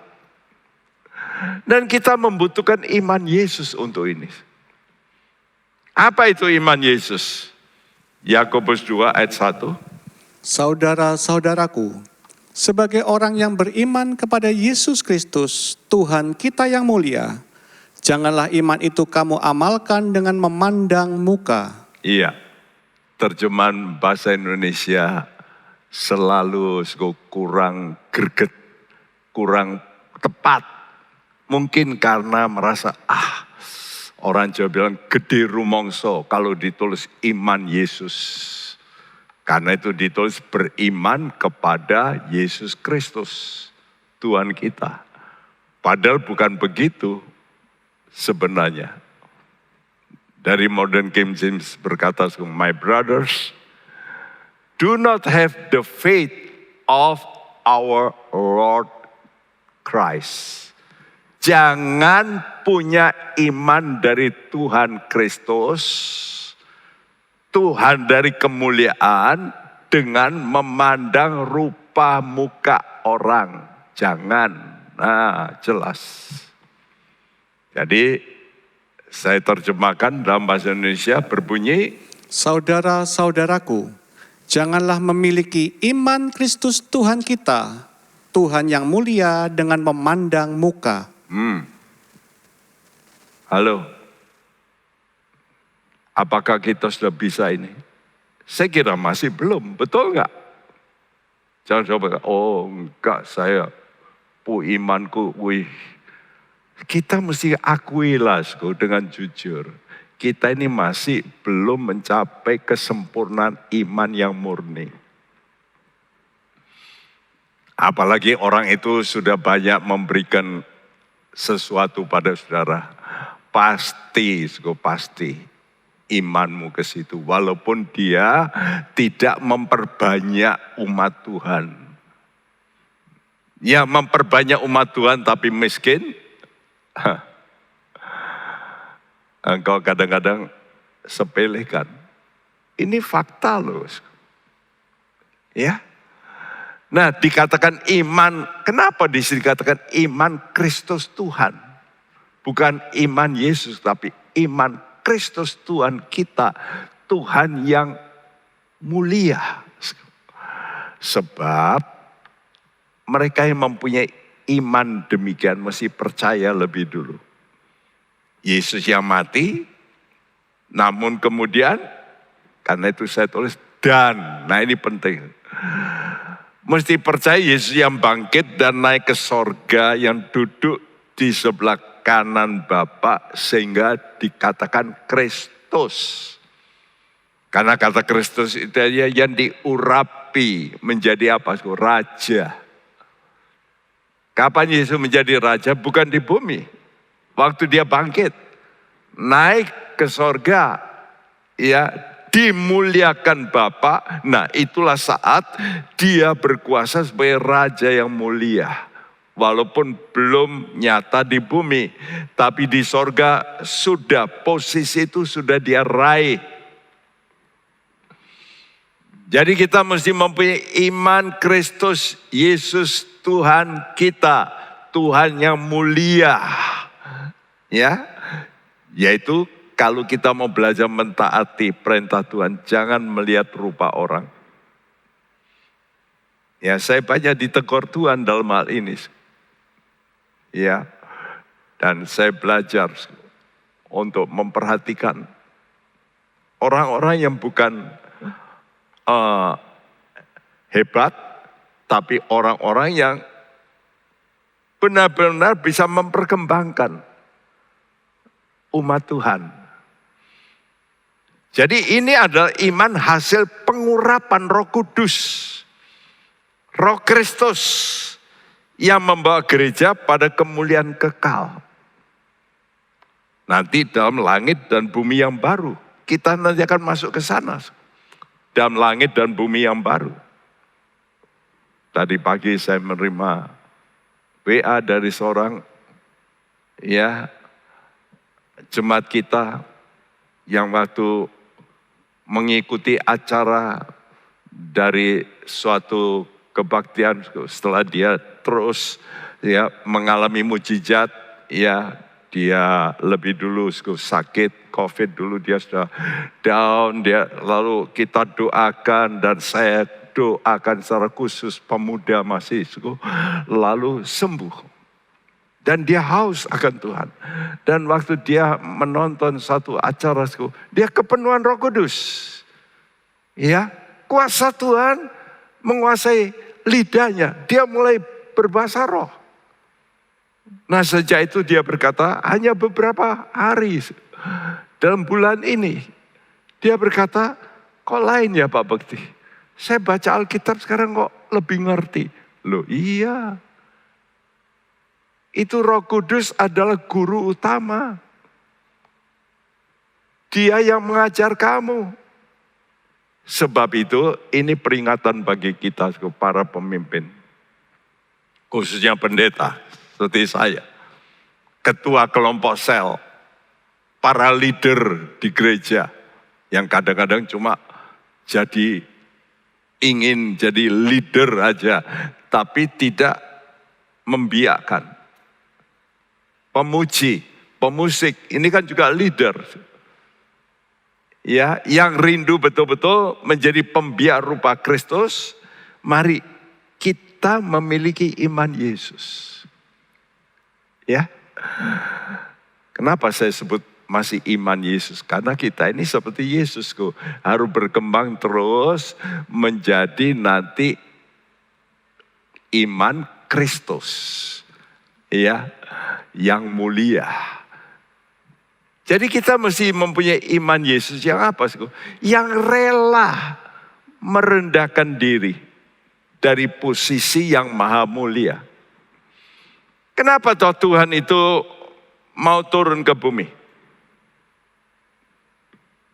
Dan kita membutuhkan iman Yesus untuk ini. Apa itu iman Yesus? Yakobus 2 ayat 1.
Saudara-saudaraku, sebagai orang yang beriman kepada Yesus Kristus, Tuhan kita yang mulia, janganlah iman itu kamu amalkan dengan memandang muka.
Iya, terjemahan bahasa Indonesia selalu kurang greget, kurang tepat. Mungkin karena merasa, Orang Jawa bilang gede rumongso kalau ditulis iman Yesus. Karena itu ditulis beriman kepada Yesus Kristus, Tuhan kita. Padahal bukan begitu sebenarnya. Dari Modern King James berkata, my brothers, do not have the faith of our Lord Christ. Jangan punya iman dari Tuhan Kristus, Tuhan dari kemuliaan, dengan memandang rupa muka orang. Jangan. Nah, jelas. Jadi saya terjemahkan dalam bahasa Indonesia berbunyi,
saudara-saudaraku, janganlah memiliki iman Kristus Tuhan kita, Tuhan yang mulia dengan memandang muka.
Halo, apakah kita sudah bisa ini? Saya kira masih belum, betul nggak? Jangan coba, oh enggak, saya imanku, kita mesti akuilah dengan jujur. Kita ini masih belum mencapai kesempurnaan iman yang murni. Apalagi orang itu sudah banyak memberikan sesuatu pada saudara. Pasti imanmu ke situ. Walaupun dia tidak memperbanyak umat Tuhan. Ya, memperbanyak umat Tuhan tapi miskin. Engkau kadang-kadang sepelekan. Ini fakta loh. Ya. Nah, dikatakan iman, kenapa dikatakan iman Kristus Tuhan? Bukan iman Yesus, tapi iman Kristus Tuhan kita. Tuhan yang mulia. Sebab mereka yang mempunyai iman demikian mesti percaya lebih dulu. Yesus yang mati, namun kemudian, karena itu saya tulis dan, nah ini penting. Mesti percaya Yesus yang bangkit dan naik ke sorga, yang duduk di sebelah kanan Bapa, sehingga dikatakan Kristus. Karena kata Kristus itu yang diurapi menjadi apa? Raja. Kapan Yesus menjadi raja? Bukan di bumi. Waktu dia bangkit, naik ke sorga, ya, dimuliakan Bapa. Nah, itulah saat dia berkuasa sebagai raja yang mulia. Walaupun belum nyata di bumi, tapi di sorga sudah, posisi itu sudah dia raih. Jadi kita mesti mempunyai iman Kristus Yesus Tuhan kita, Tuhan yang mulia. Ya, yaitu kalau kita mau belajar mentaati perintah Tuhan, jangan melihat rupa orang. Ya, saya banyak ditegur Tuhan dalam hal ini. Ya, dan saya belajar untuk memperhatikan orang-orang yang bukan hebat, tapi orang-orang yang benar-benar bisa memperkembangkan umat Tuhan. Jadi ini adalah iman hasil pengurapan Roh Kudus. Roh Kristus yang membawa gereja pada kemuliaan kekal. Nanti dalam langit dan bumi yang baru. Kita nanti akan masuk ke sana. Dalam langit dan bumi yang baru. Tadi pagi saya menerima WA dari seorang jemaat kita yang waktu mengikuti acara dari suatu kebaktian, setelah dia terus mengalami mujizat, dia lebih dulu sakit COVID dulu, dia sudah down, lalu kita doakan dan saya doakan secara khusus pemuda masih lalu sembuh. Dan dia haus akan Tuhan. Dan waktu dia menonton satu acara, dia kepenuhan Roh Kudus. Ya, kuasa Tuhan menguasai lidahnya. Dia mulai berbahasa roh. Nah, sejak itu dia berkata, hanya beberapa hari Dalam bulan ini, dia berkata, kok lain ya Pak Bekti? Saya baca Alkitab sekarang kok lebih ngerti. Loh iya, itu Roh Kudus adalah guru utama. Dia yang mengajar kamu. Sebab itu ini peringatan bagi kita para pemimpin. Khususnya pendeta seperti saya. Ketua kelompok sel. Para leader di gereja. Yang kadang-kadang cuma ingin jadi leader aja. Tapi tidak membiarkan. Pemuji, pemusik, ini kan juga leader. Ya, yang rindu betul-betul menjadi pembiak rupa Kristus, mari kita memiliki iman Yesus. Ya. Kenapa saya sebut masih iman Yesus? Karena kita ini seperti Yesus harus berkembang terus menjadi nanti iman Kristus. Ya, yang mulia. Jadi kita mesti mempunyai iman Yesus yang apa? Yang rela merendahkan diri dari posisi yang maha mulia. Kenapa toh Tuhan itu mau turun ke bumi?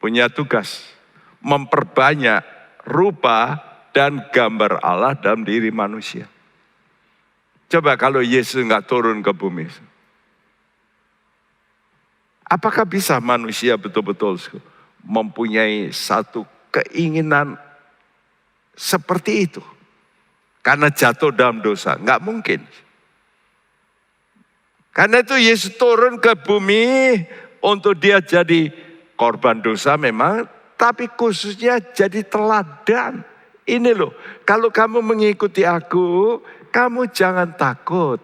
Punya tugas memperbanyak rupa dan gambar Allah dalam diri manusia. Coba kalau Yesus nggak turun ke bumi. Apakah bisa manusia betul-betul mempunyai satu keinginan seperti itu? Karena jatuh dalam dosa. Nggak mungkin. Karena itu Yesus turun ke bumi untuk dia jadi korban dosa memang. Tapi khususnya jadi teladan. Ini loh, kalau kamu mengikuti aku, kamu jangan takut.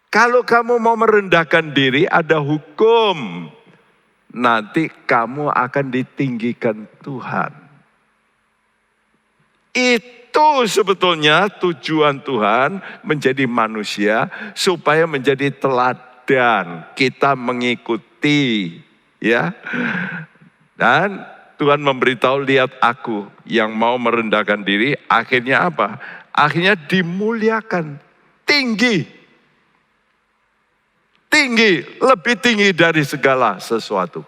Kalau kamu mau merendahkan diri, ada hukum. Nanti kamu akan ditinggikan Tuhan. Itu sebetulnya tujuan Tuhan menjadi manusia, supaya menjadi teladan. Kita mengikuti. Ya. Dan Tuhan memberitahu, lihat aku yang mau merendahkan diri. Akhirnya apa? Akhirnya dimuliakan. Tinggi. Tinggi, lebih tinggi dari segala sesuatu.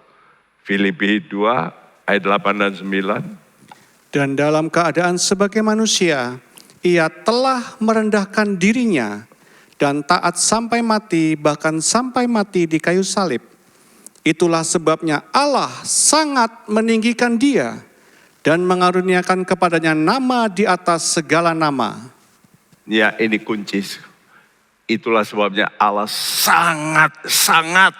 Filipi 2 ayat 8 dan 9.
Dan dalam keadaan sebagai manusia, ia telah merendahkan dirinya dan taat sampai mati, bahkan sampai mati di kayu salib. Itulah sebabnya Allah sangat meninggikan dia dan mengaruniakan kepadanya nama di atas segala nama.
Ya, ini kunci. Itulah sebabnya Allah sangat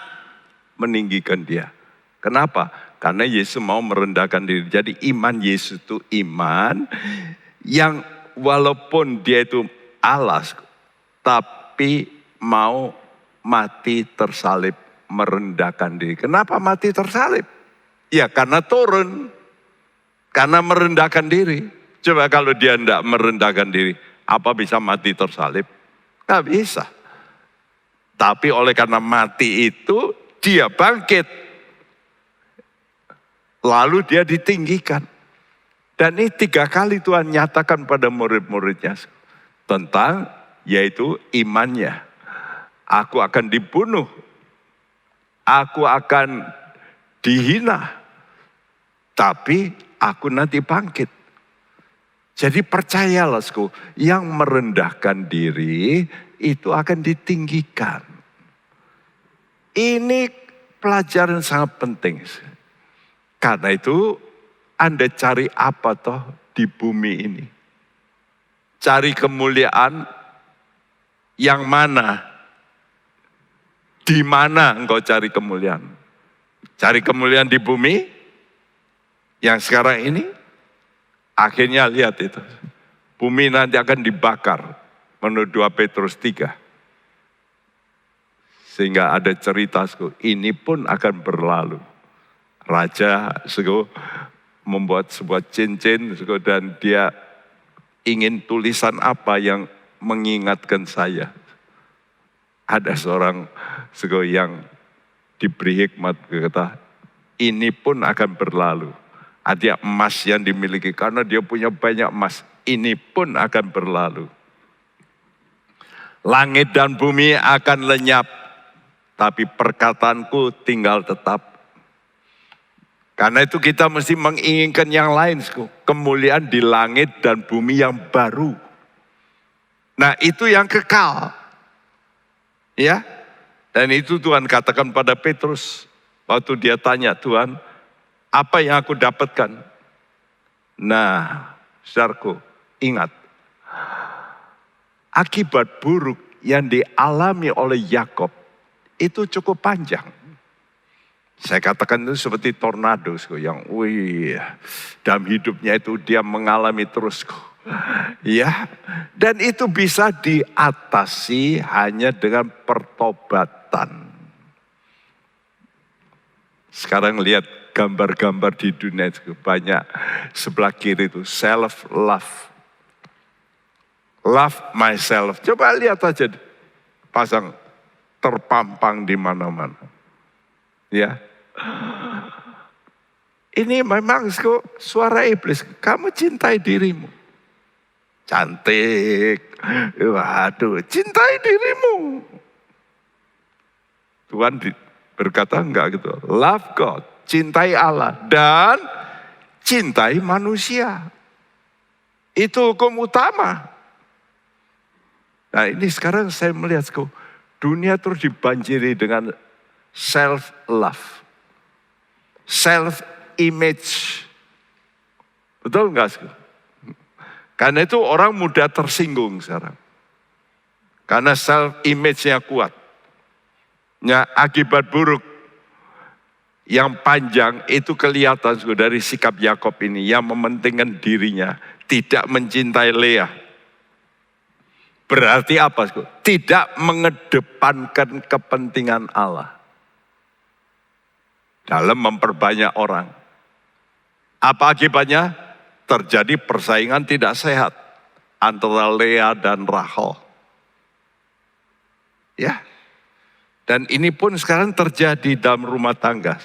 meninggikan dia. Kenapa? Karena Yesus mau merendahkan diri. Jadi iman Yesus itu iman yang walaupun dia itu Allah, tapi mau mati tersalib, merendahkan diri. Kenapa mati tersalib? Ya karena turun. Karena merendahkan diri. Coba kalau dia tidak merendahkan diri, apa bisa mati tersalib? Nggak bisa. Tapi oleh karena mati itu, dia bangkit. Lalu dia ditinggikan. Dan ini 3 kali Tuhan nyatakan pada murid-muridnya. Tentang yaitu imannya. Aku akan dibunuh. Aku akan dihina. Tapi aku nanti bangkit. Jadi percayalah, yang merendahkan diri itu akan ditinggikan. Ini pelajaran sangat penting. Karena itu Anda cari apa toh di bumi ini? Cari kemuliaan yang mana? Di mana engkau cari kemuliaan? Cari kemuliaan di bumi yang sekarang ini? Akhirnya lihat itu. Bumi nanti akan dibakar. Menurut 2 Petrus 3. Sehingga ada cerita, ini pun akan berlalu. Raja membuat sebuah cincin dan dia ingin tulisan apa yang mengingatkan saya. Ada seorang yang diberi hikmat, kata ini pun akan berlalu. Ada emas yang dimiliki karena dia punya banyak emas, ini pun akan berlalu. Langit dan bumi akan lenyap, tapi perkataanku tinggal tetap. Karena itu kita mesti menginginkan yang lain, kemuliaan di langit dan bumi yang baru. Nah, itu yang kekal. Ya. Dan itu Tuhan katakan pada Petrus waktu dia tanya, Tuhan, apa yang aku dapatkan? Nah, saudaraku, ingat, akibat buruk yang dialami oleh Yakob itu cukup panjang. Saya katakan itu seperti tornado yang dalam hidupnya itu dia mengalami terus. Ya, dan itu bisa diatasi hanya dengan pertobatan. Sekarang lihat gambar-gambar di dunia itu banyak, sebelah kiri itu self love. Love myself. Coba lihat aja, pasang terpampang di mana-mana. Ya. Ini memang suara iblis. Kamu cintai dirimu. Cantik. Waduh, cintai dirimu. Tuhan berkata enggak gitu. Love God, cintai Allah dan cintai manusia. Itu hukum utama. Nah, ini sekarang saya melihat dunia terus dibanjiri dengan self love. Self image. Betul enggak? Karena itu orang mudah tersinggung sekarang. Karena self image-nya kuat. Ya, akibat buruk yang panjang itu kelihatan dari sikap Yakob ini yang mementingkan dirinya, tidak mencintai Lea. Berarti apa? Tidak mengedepankan kepentingan Allah dalam memperbanyak orang. Apa akibatnya? Terjadi persaingan tidak sehat antara Lea dan Rachel. Ya. Dan ini pun sekarang terjadi dalam rumah tangga.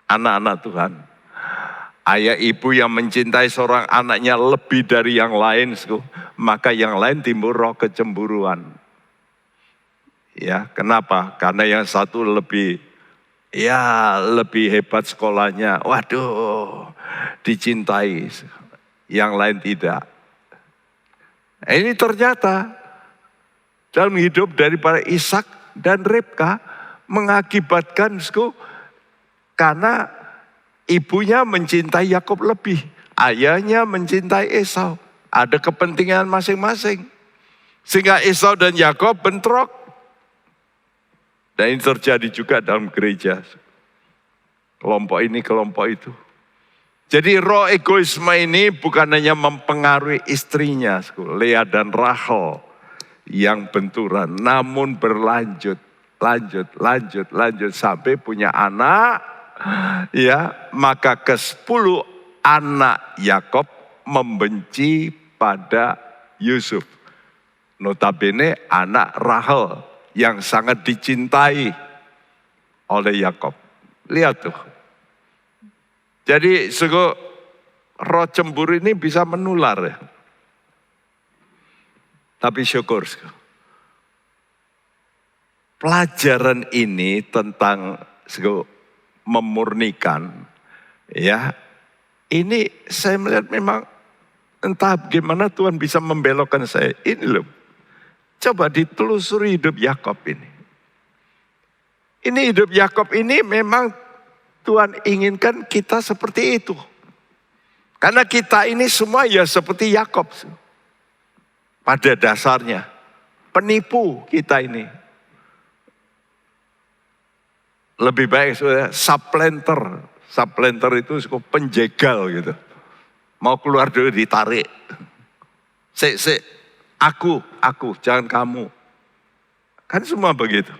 Anak-anak Tuhan. Ayah ibu yang mencintai seorang anaknya lebih dari yang lain, maka yang lain timbul roh kecemburuan. Ya, kenapa? Karena yang satu lebih hebat sekolahnya. Waduh, dicintai. Yang lain tidak. Ini ternyata dalam hidup daripada Ishak dan Ribka mengakibatkan karena ibunya mencintai Yakob lebih, ayahnya mencintai Esau. Ada kepentingan masing-masing. Sehingga Esau dan Yakob bentrok. Dan ini terjadi juga dalam gereja. Kelompok ini, kelompok itu. Jadi roh egoisme ini bukan hanya mempengaruhi istrinya, Lea dan Rachel yang benturan. Namun berlanjut, lanjut sampai punya anak. Ya, maka ke-10 anak Yakob membenci pada Yusuf. Notabene anak Rachel yang sangat dicintai oleh Yakob. Lihat tuh. Jadi roh cemburu ini bisa menular ya. Tapi syukur. Pelajaran ini tentang memurnikan, ya, ini saya melihat memang entah bagaimana Tuhan bisa membelokkan saya. Ini loh, coba ditelusuri hidup Yakob ini. Ini hidup Yakob ini memang Tuhan inginkan kita seperti itu. Karena kita ini semua ya seperti Yakob. Pada dasarnya, penipu kita ini. Lebih baik supplanter. Supplanter itu penjegal gitu. Mau keluar dulu ditarik. Aku, jangan kamu. Kan semua begitu.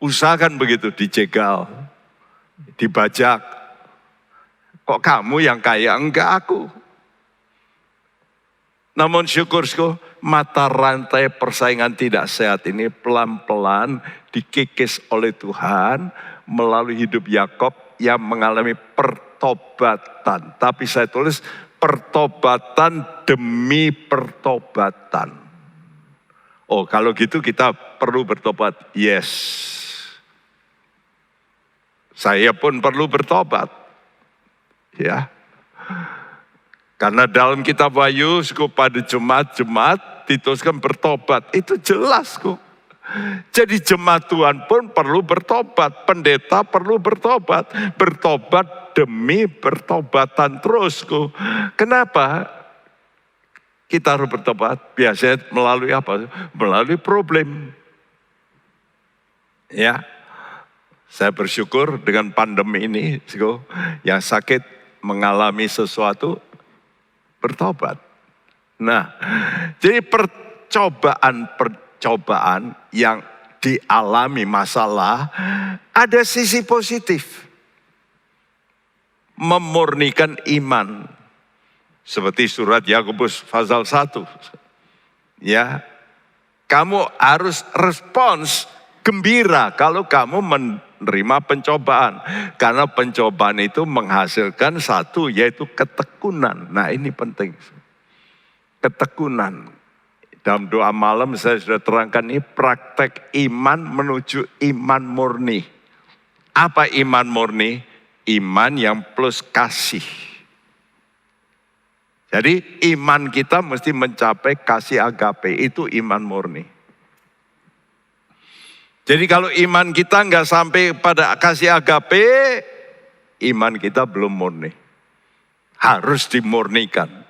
Usahakan begitu, dijegal, dibajak. Kok kamu yang kaya? Enggak, aku. Namun syukur, mata rantai persaingan tidak sehat ini pelan-pelan dikikis oleh Tuhan. melalui hidup Yakub yang mengalami pertobatan. Tapi saya tulis pertobatan demi pertobatan. Oh, kalau gitu kita perlu bertobat. Yes. Saya pun perlu bertobat. Ya. Karena dalam kitab Wahyu pada jemaat-jemaat dituliskan bertobat. Itu jelas kok. Jadi jemaat Tuhan pun perlu bertobat. Pendeta perlu bertobat. Bertobat demi bertobatan terus kok. Kenapa? Kita harus bertobat. Biasanya melalui apa? Melalui problem. Ya. Saya bersyukur dengan pandemi ini. Yang sakit mengalami sesuatu. Bertobat. Nah, jadi percobaan yang dialami masalah ada sisi positif. Memurnikan iman. Seperti surat Yakobus pasal 1. Ya. Kamu harus respons gembira kalau kamu menerima pencobaan. Karena pencobaan itu menghasilkan satu, yaitu ketekunan. Nah, ini penting. Ketekunan. Dalam doa malam saya sudah terangkan ini praktek iman menuju iman murni. Apa iman murni? Iman yang plus kasih. Jadi iman kita mesti mencapai kasih agape, itu iman murni. Jadi kalau iman kita nggak sampai pada kasih agape, iman kita belum murni. Harus dimurnikan.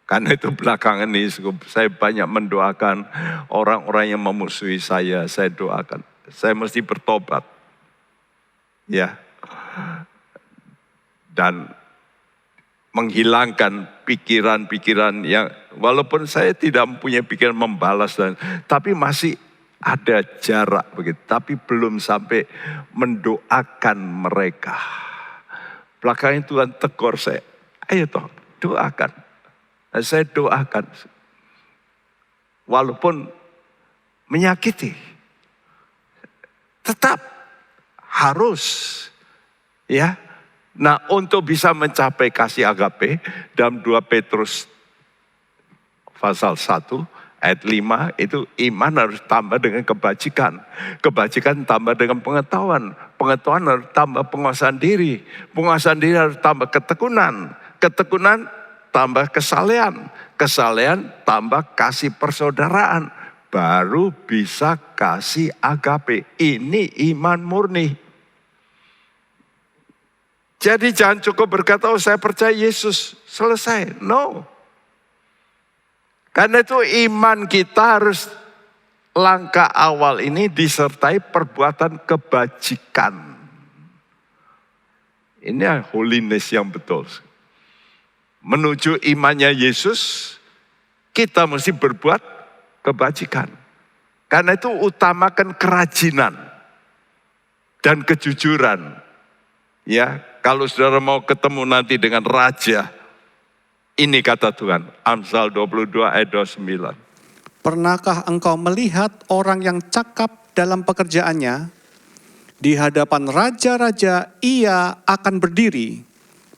Karena itu belakangan ini saya banyak mendoakan orang-orang yang memusuhi saya doakan. Saya mesti bertobat. Ya. Dan menghilangkan pikiran-pikiran yang walaupun saya tidak mempunyai pikiran membalas tapi masih ada jarak begitu, tapi belum sampai mendoakan mereka. Belakangan Tuhan tegur saya, ayo toh doakan. Dan saya doakan, walaupun menyakiti, tetap harus, ya. Nah, untuk bisa mencapai kasih agape dalam 2 Petrus pasal 1 ayat 5 itu iman harus tambah dengan kebajikan. Kebajikan tambah dengan pengetahuan. Pengetahuan harus tambah penguasaan diri. Penguasaan diri harus tambah ketekunan. Ketekunan tambah kesalehan. Kesalehan tambah kasih persaudaraan. Baru bisa kasih agape. Ini iman murni. Jadi jangan cukup berkata, oh saya percaya Yesus, selesai. No. Karena itu iman kita harus langkah awal ini disertai perbuatan kebajikan. Ini holiness yang betul. Menuju imannya Yesus, kita mesti berbuat kebajikan. Karena itu utamakan kerajinan dan kejujuran. Ya, kalau saudara mau ketemu nanti dengan raja, ini kata Tuhan, Amsal 22 ayat 29.
Pernahkah engkau melihat orang yang cakap dalam pekerjaannya? Di hadapan raja-raja ia akan berdiri,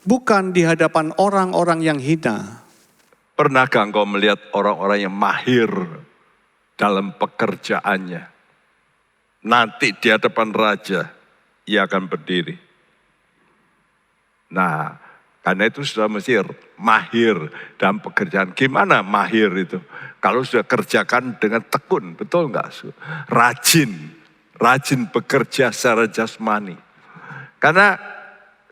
bukan di hadapan orang-orang yang hina.
Pernahkah engkau melihat orang-orang yang mahir dalam pekerjaannya? Nanti di hadapan raja, ia akan berdiri. Nah, karena itu sudah mesti mahir dalam pekerjaan. Gimana mahir itu? Kalau sudah kerjakan dengan tekun, betul enggak? Rajin bekerja secara jasmani. Karena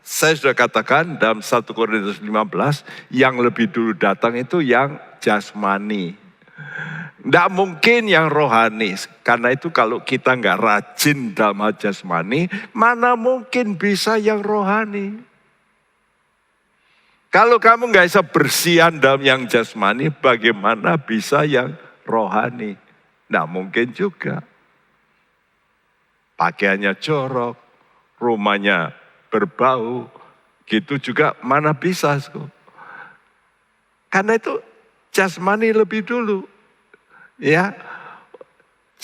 saya sudah katakan dalam 1 Korintus 15, yang lebih dulu datang itu yang jasmani. Enggak mungkin yang rohani. Karena itu kalau kita enggak rajin dalam hal jasmani, mana mungkin bisa yang rohani? Kalau kamu nggak bisa bersihan dalam yang jasmani, bagaimana bisa yang rohani? Nggak mungkin juga. Pakaiannya jorok, rumahnya berbau, gitu juga mana bisa. Karena itu jasmani lebih dulu. Ya,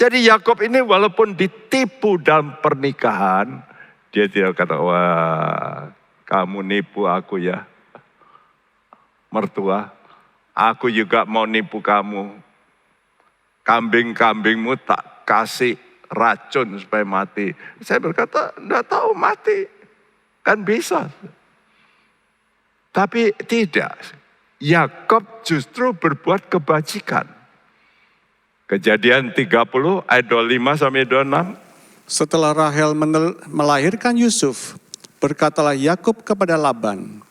Jadi Yakub ini walaupun ditipu dalam pernikahan, dia tidak kata, wah kamu nipu aku ya mertua, aku juga mau nipu kamu. Kambing-kambingmu tak kasih racun supaya mati. Saya berkata, enggak tahu mati, kan bisa. Tapi tidak, Yakub justru berbuat kebajikan. Kejadian 30 ayat 25 sampai 26.
Setelah Rahel melahirkan Yusuf, berkatalah Yakub kepada Laban,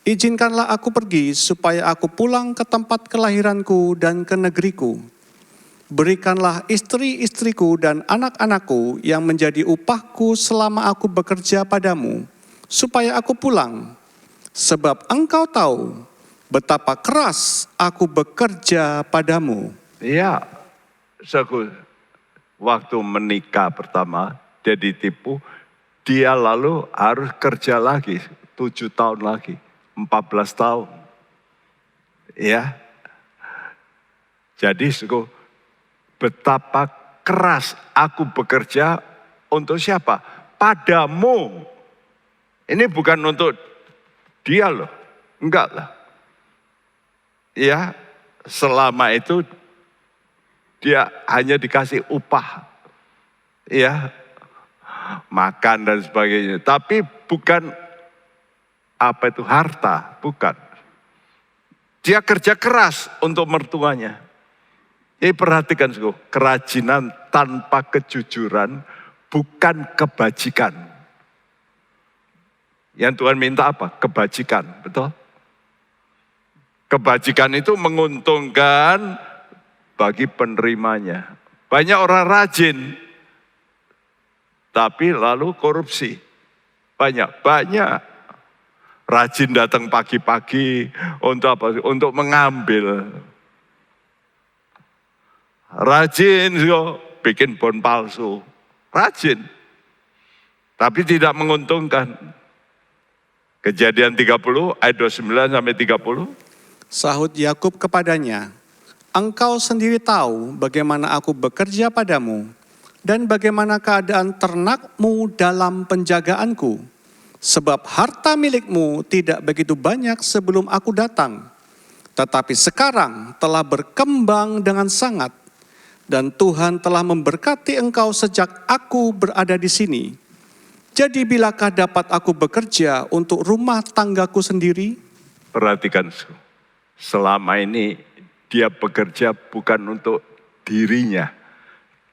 izinkanlah aku pergi supaya aku pulang ke tempat kelahiranku dan ke negeriku. Berikanlah istri-istriku dan anak-anakku yang menjadi upahku selama aku bekerja padamu, supaya aku pulang. Sebab engkau tahu betapa keras aku bekerja padamu.
Iya, waktu menikah pertama, dia ditipu, dia lalu harus kerja lagi, 7 tahun lagi, 14 tahun. Ya, jadi betapa keras aku bekerja untuk siapa? Padamu. Ini bukan untuk dia loh, enggak lah. Ya, selama itu dia hanya dikasih upah, ya, makan dan sebagainya. Tapi bukan harta, bukan. Dia kerja keras untuk mertuanya. Jadi perhatikan, kerajinan tanpa kejujuran bukan kebajikan. Yang Tuhan minta apa? Kebajikan, betul? Kebajikan itu menguntungkan bagi penerimanya. Banyak orang rajin, tapi lalu korupsi. Banyak. Rajin datang pagi-pagi untuk apa? Untuk mengambil. Rajin bikin bon palsu. Rajin. Tapi tidak menguntungkan. Kejadian 30 ayat 29 sampai 30.
Sahut Yakub kepadanya, engkau sendiri tahu bagaimana aku bekerja padamu dan bagaimana keadaan ternakmu dalam penjagaanku. Sebab harta milikmu tidak begitu banyak sebelum aku datang. Tetapi sekarang telah berkembang dengan sangat. Dan Tuhan telah memberkati engkau sejak aku berada di sini. Jadi bilakah dapat aku bekerja untuk rumah tanggaku sendiri?
Perhatikan, selama ini dia bekerja bukan untuk dirinya,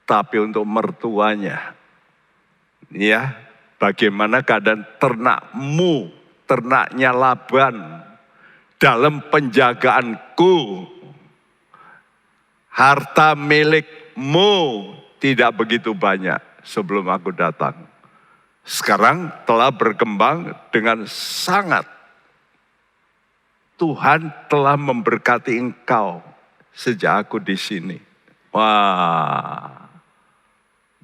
tapi untuk mertuanya. Ya, bagaimana keadaan ternakmu, ternaknya Laban dalam penjagaanku. Harta milikmu tidak begitu banyak sebelum aku datang. Sekarang telah berkembang dengan sangat. Tuhan telah memberkati engkau sejak aku di sini. Wah,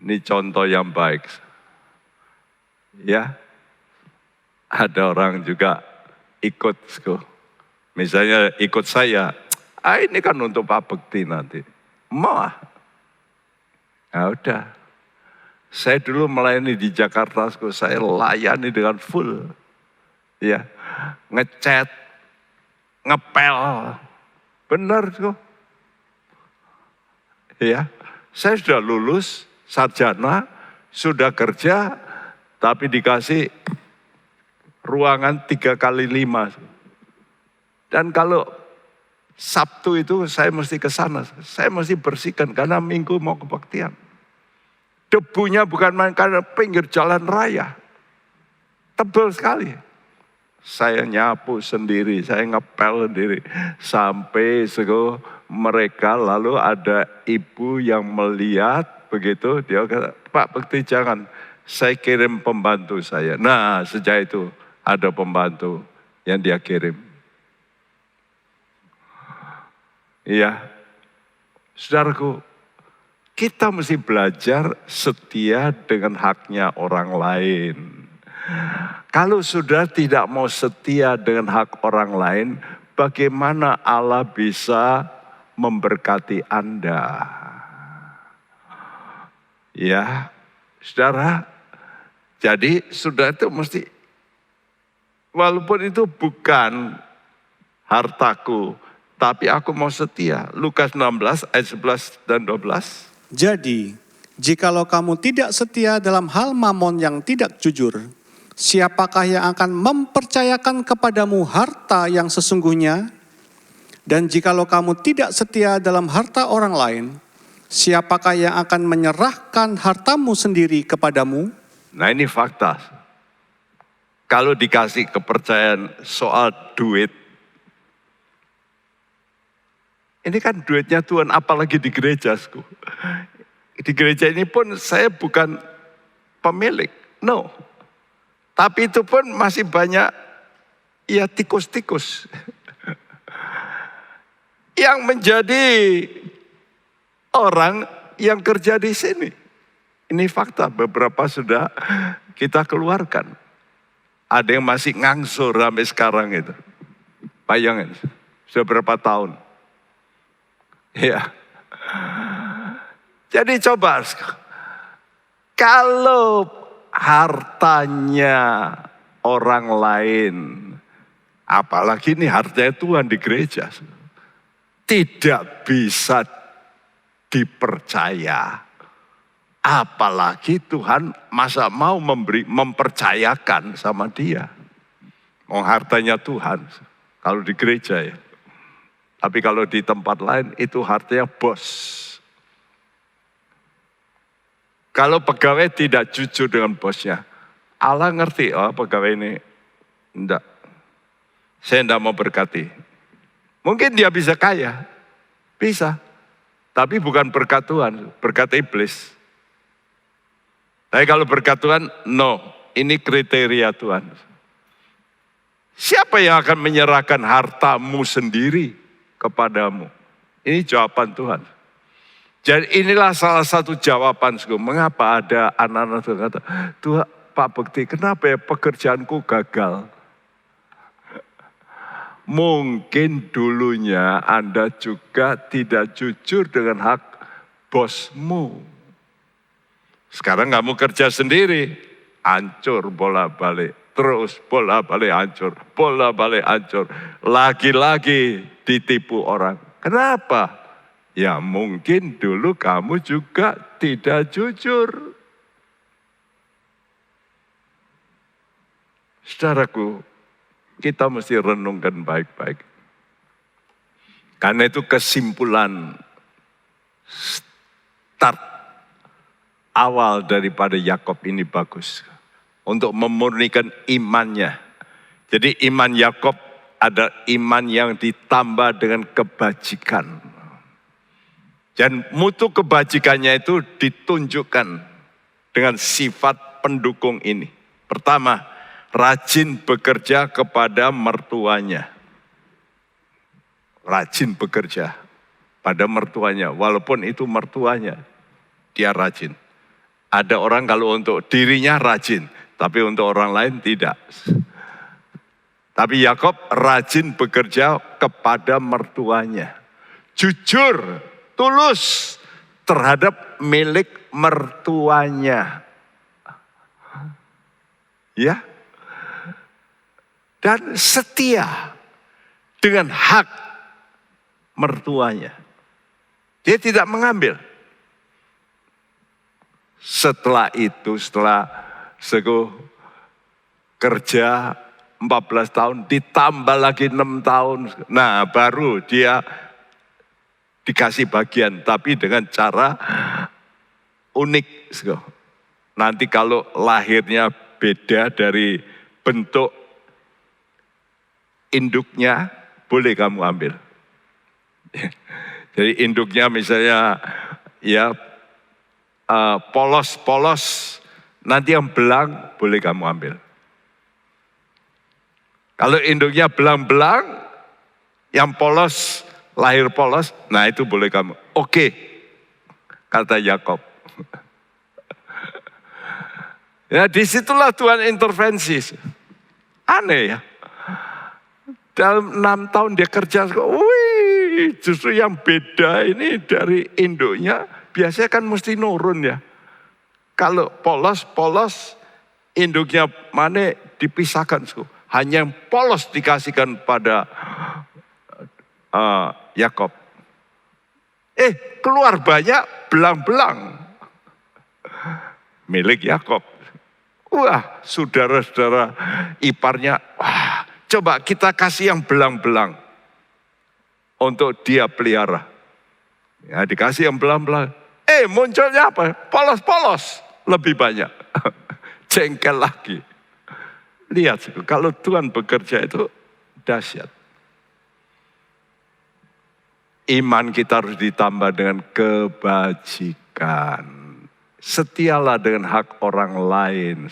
ini contoh yang baik. Ya, ada orang juga ikut, misalnya ikut saya. Ini kan untuk Pak Bekti nanti. Ya udah. Saya dulu melayani di Jakarta, saya layani dengan full. Ya, ngecat, ngepel. Benar, ya, saya sudah lulus, sarjana, sudah kerja, tapi dikasih ruangan 3x5. Dan kalau Sabtu itu saya mesti ke sana, saya mesti bersihkan karena Minggu mau kebaktian. Debunya bukan main karena pinggir jalan raya, tebal sekali. Saya nyapu sendiri, saya ngepel sendiri. Sampai mereka lalu ada ibu yang melihat begitu, dia kata, Pak Bekti jangan, saya kirim pembantu saya. Nah sejak itu ada pembantu yang dia kirim. Iya, saudaraku, kita mesti belajar setia dengan haknya orang lain. Kalau sudah tidak mau setia dengan hak orang lain, bagaimana Allah bisa memberkati Anda? Ya, saudara, jadi saudara itu mesti, walaupun itu bukan hartaku, tapi aku mau setia. Lukas 16 ayat 11 dan 12.
Jadi, jikalau kamu tidak setia dalam hal mamon yang tidak jujur, siapakah yang akan mempercayakan kepadamu harta yang sesungguhnya? Dan jikalau kamu tidak setia dalam harta orang lain, siapakah yang akan menyerahkan hartamu sendiri kepadamu?
Nah ini fakta. Kalau dikasih kepercayaan soal duit, ini kan duitnya Tuhan, apalagi di gereja. Di gereja ini pun saya bukan pemilik, no. Tapi itu pun masih banyak ya tikus-tikus. Yang menjadi orang yang kerja di sini. Ini fakta, beberapa sudah kita keluarkan. Ada yang masih ngangsur sampai sekarang itu. Bayangin, sudah berapa tahun. Ya. Jadi coba, kalau hartanya orang lain, apalagi ini hartanya Tuhan di gereja, tidak bisa dipercaya. Apalagi Tuhan masa mau mempercayakan sama dia. Mau hartanya Tuhan, kalau di gereja ya. Tapi kalau di tempat lain itu hartanya bos. Kalau pegawai tidak jujur dengan bosnya, Allah ngerti, oh pegawai ini enggak. Saya enggak mau berkati. Mungkin dia bisa kaya, bisa. Tapi bukan berkat Tuhan, berkat iblis. Tapi kalau berkat Tuhan, no, ini kriteria Tuhan. Siapa yang akan menyerahkan hartamu sendiri kepadamu? Ini jawaban Tuhan. Jadi inilah salah satu jawaban, mengapa ada anak-anak Tuhan kata, Tuhan Pak Bekti, kenapa ya pekerjaanku gagal? Mungkin dulunya Anda juga tidak jujur dengan hak bosmu. Sekarang kamu kerja sendiri, hancur bola-balik. Terus bola-balik hancur, bola-balik hancur. Lagi-lagi ditipu orang. Kenapa? Ya mungkin dulu kamu juga tidak jujur. Saudaraku, kita mesti renungkan baik-baik. Karena itu kesimpulan start awal daripada Yakob ini bagus. Untuk memurnikan imannya. Jadi iman Yakob ada iman yang ditambah dengan kebajikan. Dan mutu kebajikannya itu ditunjukkan dengan sifat pendukung ini. Pertama, rajin bekerja kepada mertuanya. Rajin bekerja pada mertuanya. Walaupun itu mertuanya, dia rajin. Ada orang kalau untuk dirinya rajin, tapi untuk orang lain tidak. Tapi Yakob rajin bekerja kepada mertuanya. Jujur, tulus terhadap milik mertuanya. Ya. Dan setia dengan hak mertuanya. Dia tidak mengambil. Setelah itu, setelah kerja 14 tahun, ditambah lagi 6 tahun. Nah baru dia dikasih bagian, tapi dengan cara unik. Nanti kalau lahirnya beda dari bentuk induknya, boleh kamu ambil. Jadi induknya misalnya ya polos-polos, nanti yang belang boleh kamu ambil. Kalau induknya belang-belang, yang polos, lahir polos, nah itu boleh kamu. Oke, kata Yakob. Ya disitulah Tuhan intervensi. Aneh ya. Dalam 6 tahun dia kerja, wih, justru yang beda ini dari induknya, biasanya kan mesti nurun ya. Kalau polos, induknya mana dipisahkan. Hanya yang polos dikasihkan pada Yakob. Keluar banyak belang-belang. Milik Yakob. Wah, saudara-saudara iparnya, wah, coba kita kasih yang belang-belang untuk dia pelihara. Ya, dikasih yang belang-belang. Munculnya apa? Polos-polos lebih banyak. Jengkel lagi. Lihat, kalau Tuhan bekerja itu dahsyat. Iman kita harus ditambah dengan kebajikan. Setialah dengan hak orang lain.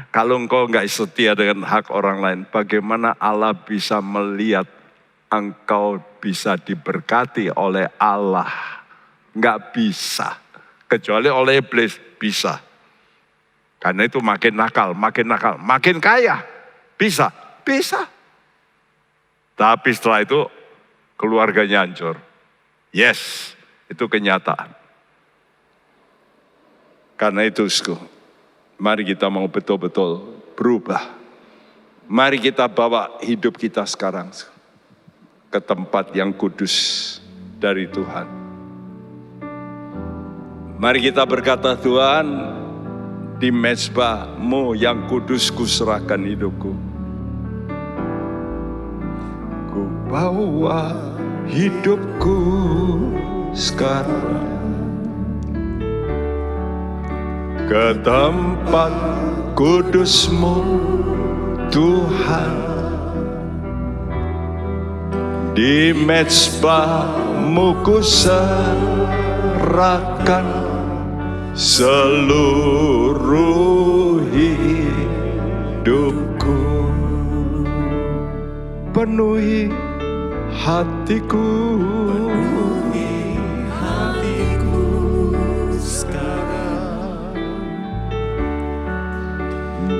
Kalau engkau enggak setia dengan hak orang lain, bagaimana Allah bisa melihat engkau bisa diberkati oleh Allah? Enggak bisa. Kecuali oleh iblis bisa. Karena itu makin nakal, makin kaya. Bisa. Tapi setelah itu keluarganya hancur. Yes, itu kenyataan. Karena itu, mari kita mau betul-betul berubah. Mari kita bawa hidup kita sekarang ke tempat yang kudus dari Tuhan. Mari kita berkata, Tuhan, di mezbah-Mu yang kudus kuserahkan hidupku. Ku bawa hidupku sekarang ke tempat kudus-Mu, Tuhan. Di mezbah-Mu kuserahkan seluruh hidupku. Penuhi hatiku,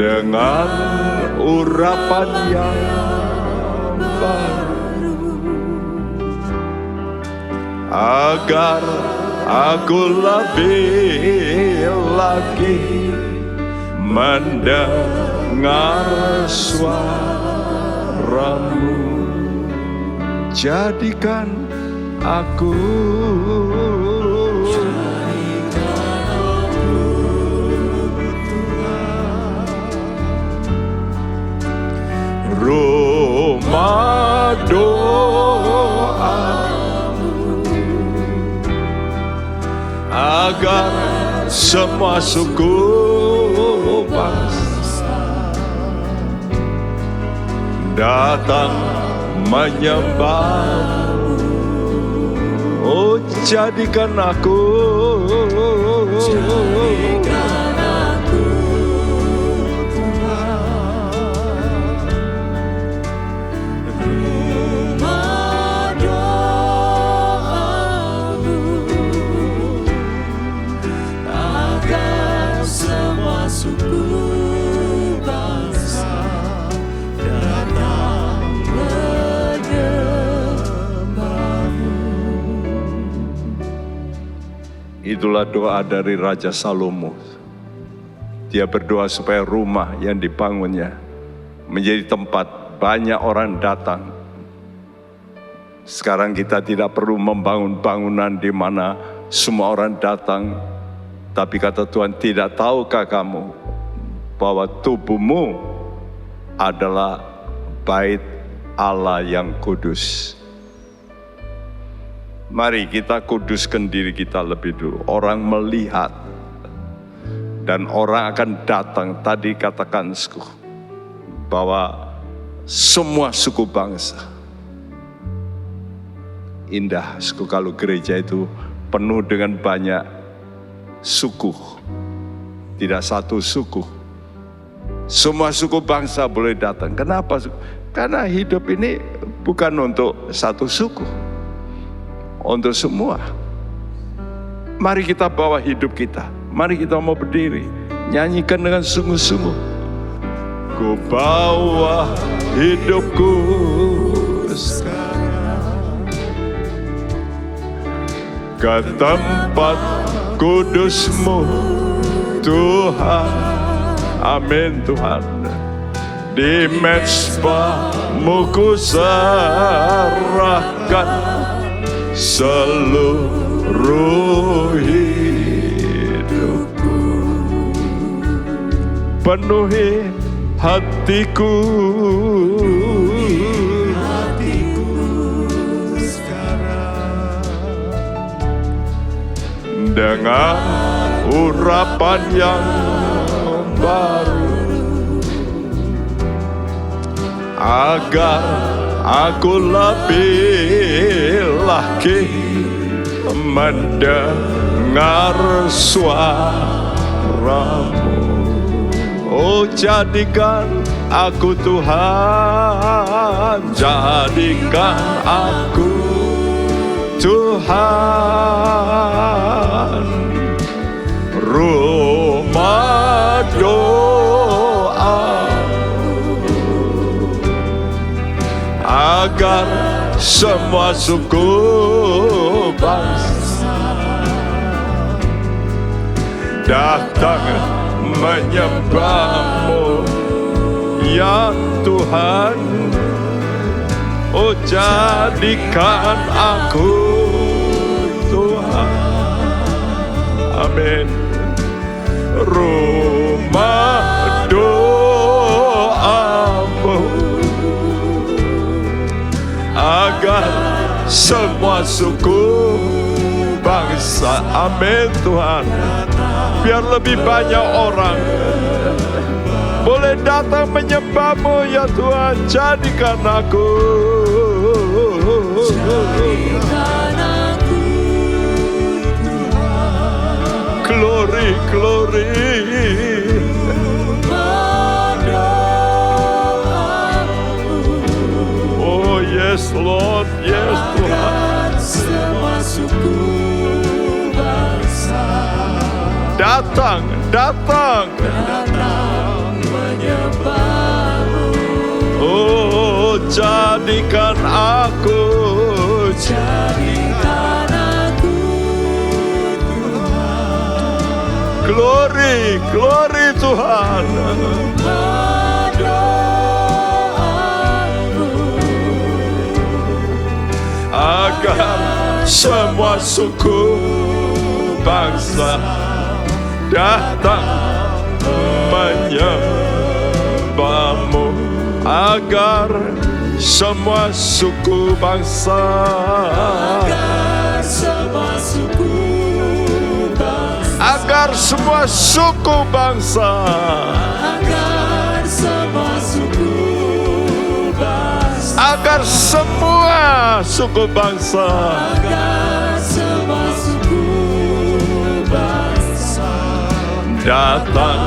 dengan urapan yang baru, agar aku lebih lagi mendengar suara-Mu. Jadikan aku rumah doa-Mu, agar semua suku bangsa datang menyembah-Mu. Oh, jadikan aku Itulah doa dari Raja Salomo. Dia berdoa supaya rumah yang dibangunnya menjadi tempat banyak orang datang. Sekarang kita tidak perlu membangun bangunan di mana semua orang datang. Tapi kata Tuhan, tidak tahukah kamu bahwa tubuhmu adalah bait Allah yang kudus. Mari kita kuduskan diri kita lebih dulu. Orang melihat dan orang akan datang. Tadi katakan bahwa semua suku bangsa. Indah kalau gereja itu penuh dengan banyak suku. Tidak satu suku. Semua suku bangsa boleh datang. Kenapa? Karena hidup ini bukan untuk satu suku. Untuk semua. Mari kita bawa hidup kita. Mari kita mau berdiri. Nyanyikan dengan sungguh-sungguh. Ku bawa hidupku sekarang ke tempat kudus-Mu, Tuhan. Amin Tuhan. Di mezbahmu ku serahkan seluruh hidupku. Penuhi hatiku sekarang dengan urapan yang baru, agar aku lebih lagi mendengar suaramu. Oh, jadikan aku Tuhan, jadikan aku Tuhan, rumah doa, agar semua suku bangsa datang menyembahmu, ya Tuhan. Oh, jadikan aku Tuhan. Amin. Rumah doamu, agar semua suku bangsa, amin Tuhan, biar lebih banyak orang boleh datang menyembahmu, ya Tuhan. Jadikan aku, glory, glory. Oh yes Lord, yes Tuhan.
Semua suku bangsa
datang, datang,
menyembahmu.
Oh, jadikan aku,
Jadikan aku
glory, glory Tuhan. Agar semua suku bangsa datang menyembahmu, agar semua suku bangsa, agar semua suku bangsa, agar semua suku bangsa, datang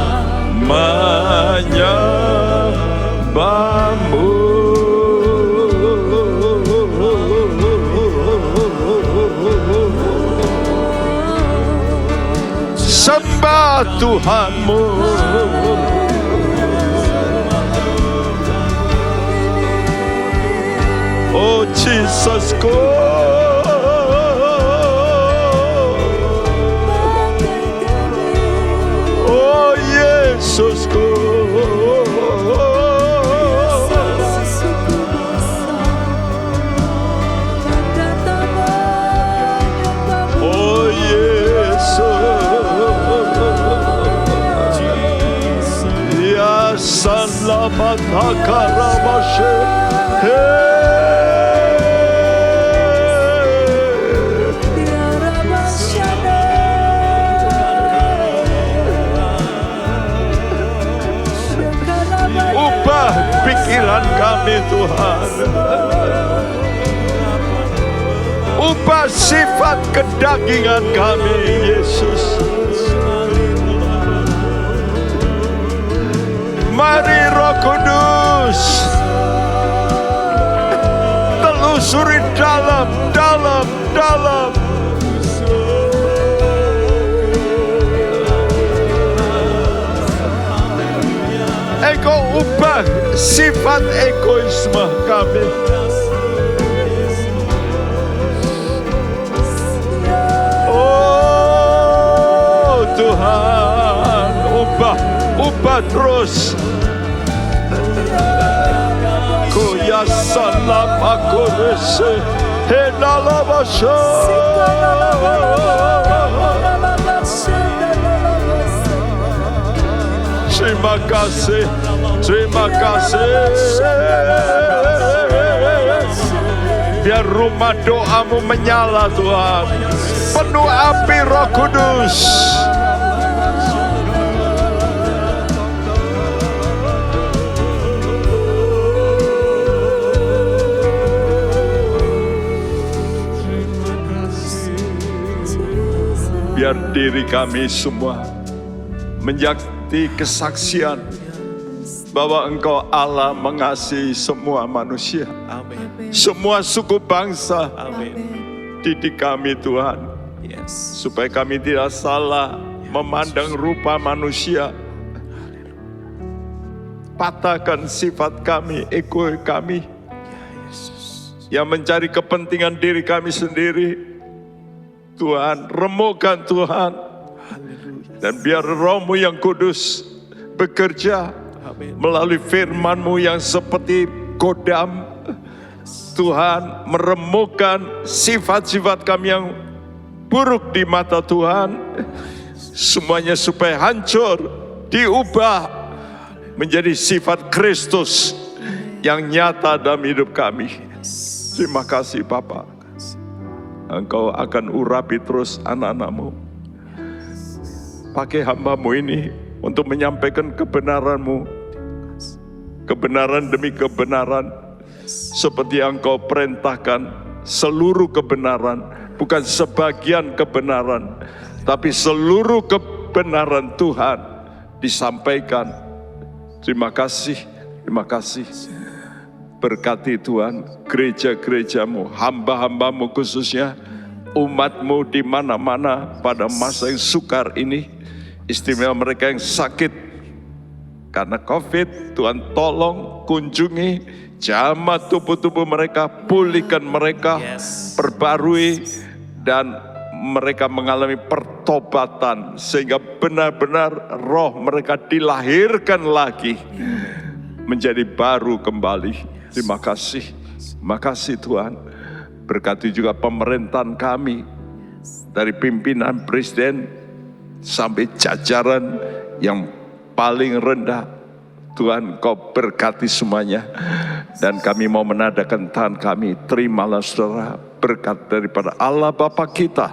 menyembahmu. Sembah Tuhanmu. Oh Jesus ku, oh Yesusku, oh Yesus, ya selamat hakaramashe. Ubah pikiran kami Tuhan, ubah sifat kedagingan kami Yesus. Mari Roh Kudus, telusuri dalam, dalam, dalam. Engkau ubah sifat egoisme kami. Oh Tuhan, ubah terus. Koyasanam akorese henalabasha. Terima kasih, terima kasih. Biar rumah doamu menyala Tuhan, penuh api Roh Kudus. Biar diri kami semua menjadi kesaksian bahwa Engkau Allah mengasihi semua manusia. Semua suku bangsa. Didik kami Tuhan, supaya kami tidak salah memandang rupa manusia. Patahkan sifat kami, ego kami, yang mencari kepentingan diri kami sendiri. Tuhan, remukkan Tuhan. Dan biar Roh-Mu yang kudus bekerja melalui firman-Mu yang seperti kodam. Tuhan, meremukkan sifat-sifat kami yang buruk di mata Tuhan. Semuanya supaya hancur, diubah menjadi sifat Kristus yang nyata dalam hidup kami. Terima kasih Bapa. Engkau akan urapi terus anak-anak-Mu. Pakai hamba-Mu ini untuk menyampaikan kebenaran-Mu. Kebenaran demi kebenaran. Seperti yang Engkau perintahkan, seluruh kebenaran, bukan sebagian kebenaran, tapi seluruh kebenaran Tuhan disampaikan. Terima kasih, terima kasih. Berkati Tuhan gereja-gereja-Mu, hamba-hamba-Mu khususnya, umat-Mu di mana-mana pada masa yang sukar ini. Istimewa mereka yang sakit karena COVID, Tuhan tolong kunjungi, jamah tubuh-tubuh mereka, pulihkan mereka, perbarui, dan mereka mengalami pertobatan sehingga benar-benar roh mereka dilahirkan lagi menjadi baru kembali. Terima kasih Tuhan. Berkati juga pemerintahan kami, dari pimpinan presiden sampai jajaran yang paling rendah. Tuhan, Kau berkati semuanya. Dan kami mau menadakan tangan kami. Terimalah saudara berkat daripada Allah Bapa kita,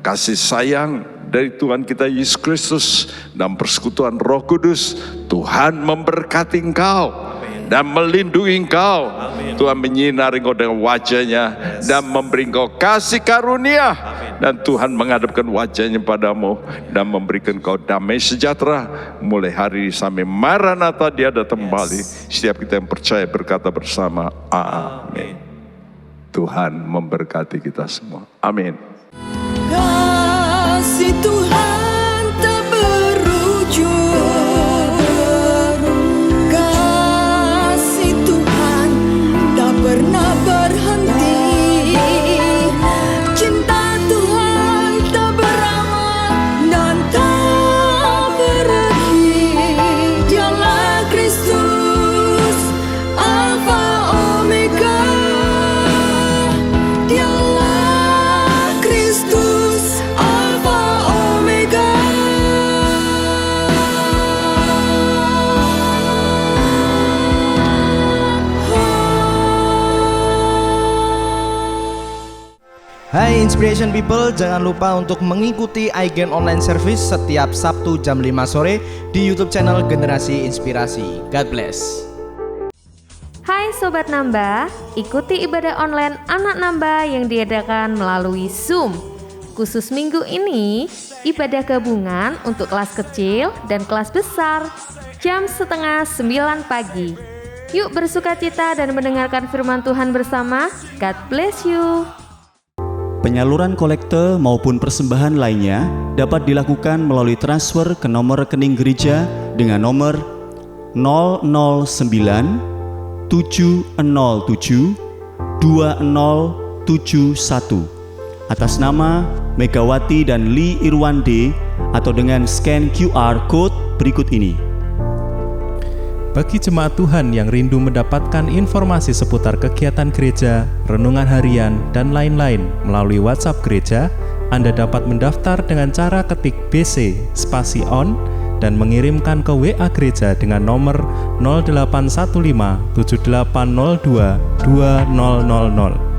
kasih sayang dari Tuhan kita Yesus Kristus, dan persekutuan Roh Kudus. Tuhan memberkati engkau dan melindungi engkau. Tuhan menyinari engkau dengan wajahnya dan memberi engkau kasih karunia. Dan Tuhan menghadapkan wajahnya padamu dan memberikan kau damai sejahtera mulai hari ini sampai Maranatha Dia datang kembali. Setiap kita yang percaya berkata bersama, amin. Tuhan memberkati kita semua. Amin.
Kasih Tuhan tak berujung, kasih Tuhan tak pernah berhenti.
Hai Inspiration People, jangan lupa untuk mengikuti iGen Online Service setiap Sabtu jam 5 sore di YouTube channel Generasi Inspirasi. God bless.
Hai Sobat Nambah, ikuti ibadah online Anak Nambah yang diadakan melalui Zoom. Khusus minggu ini, ibadah gabungan untuk kelas kecil dan kelas besar, jam 8:30 pagi. Yuk bersukacita dan mendengarkan firman Tuhan bersama. God bless you.
Penyaluran kolekte maupun persembahan lainnya dapat dilakukan melalui transfer ke nomor rekening gereja dengan nomor 009 707 2071 atas nama Megawati dan Lee Irwande atau dengan scan QR code berikut ini.
Bagi jemaat Tuhan yang rindu mendapatkan informasi seputar kegiatan gereja, renungan harian, dan lain-lain melalui WhatsApp gereja, Anda dapat mendaftar dengan cara ketik BC spasi on dan mengirimkan ke WA gereja dengan nomor 0815 7802 2000.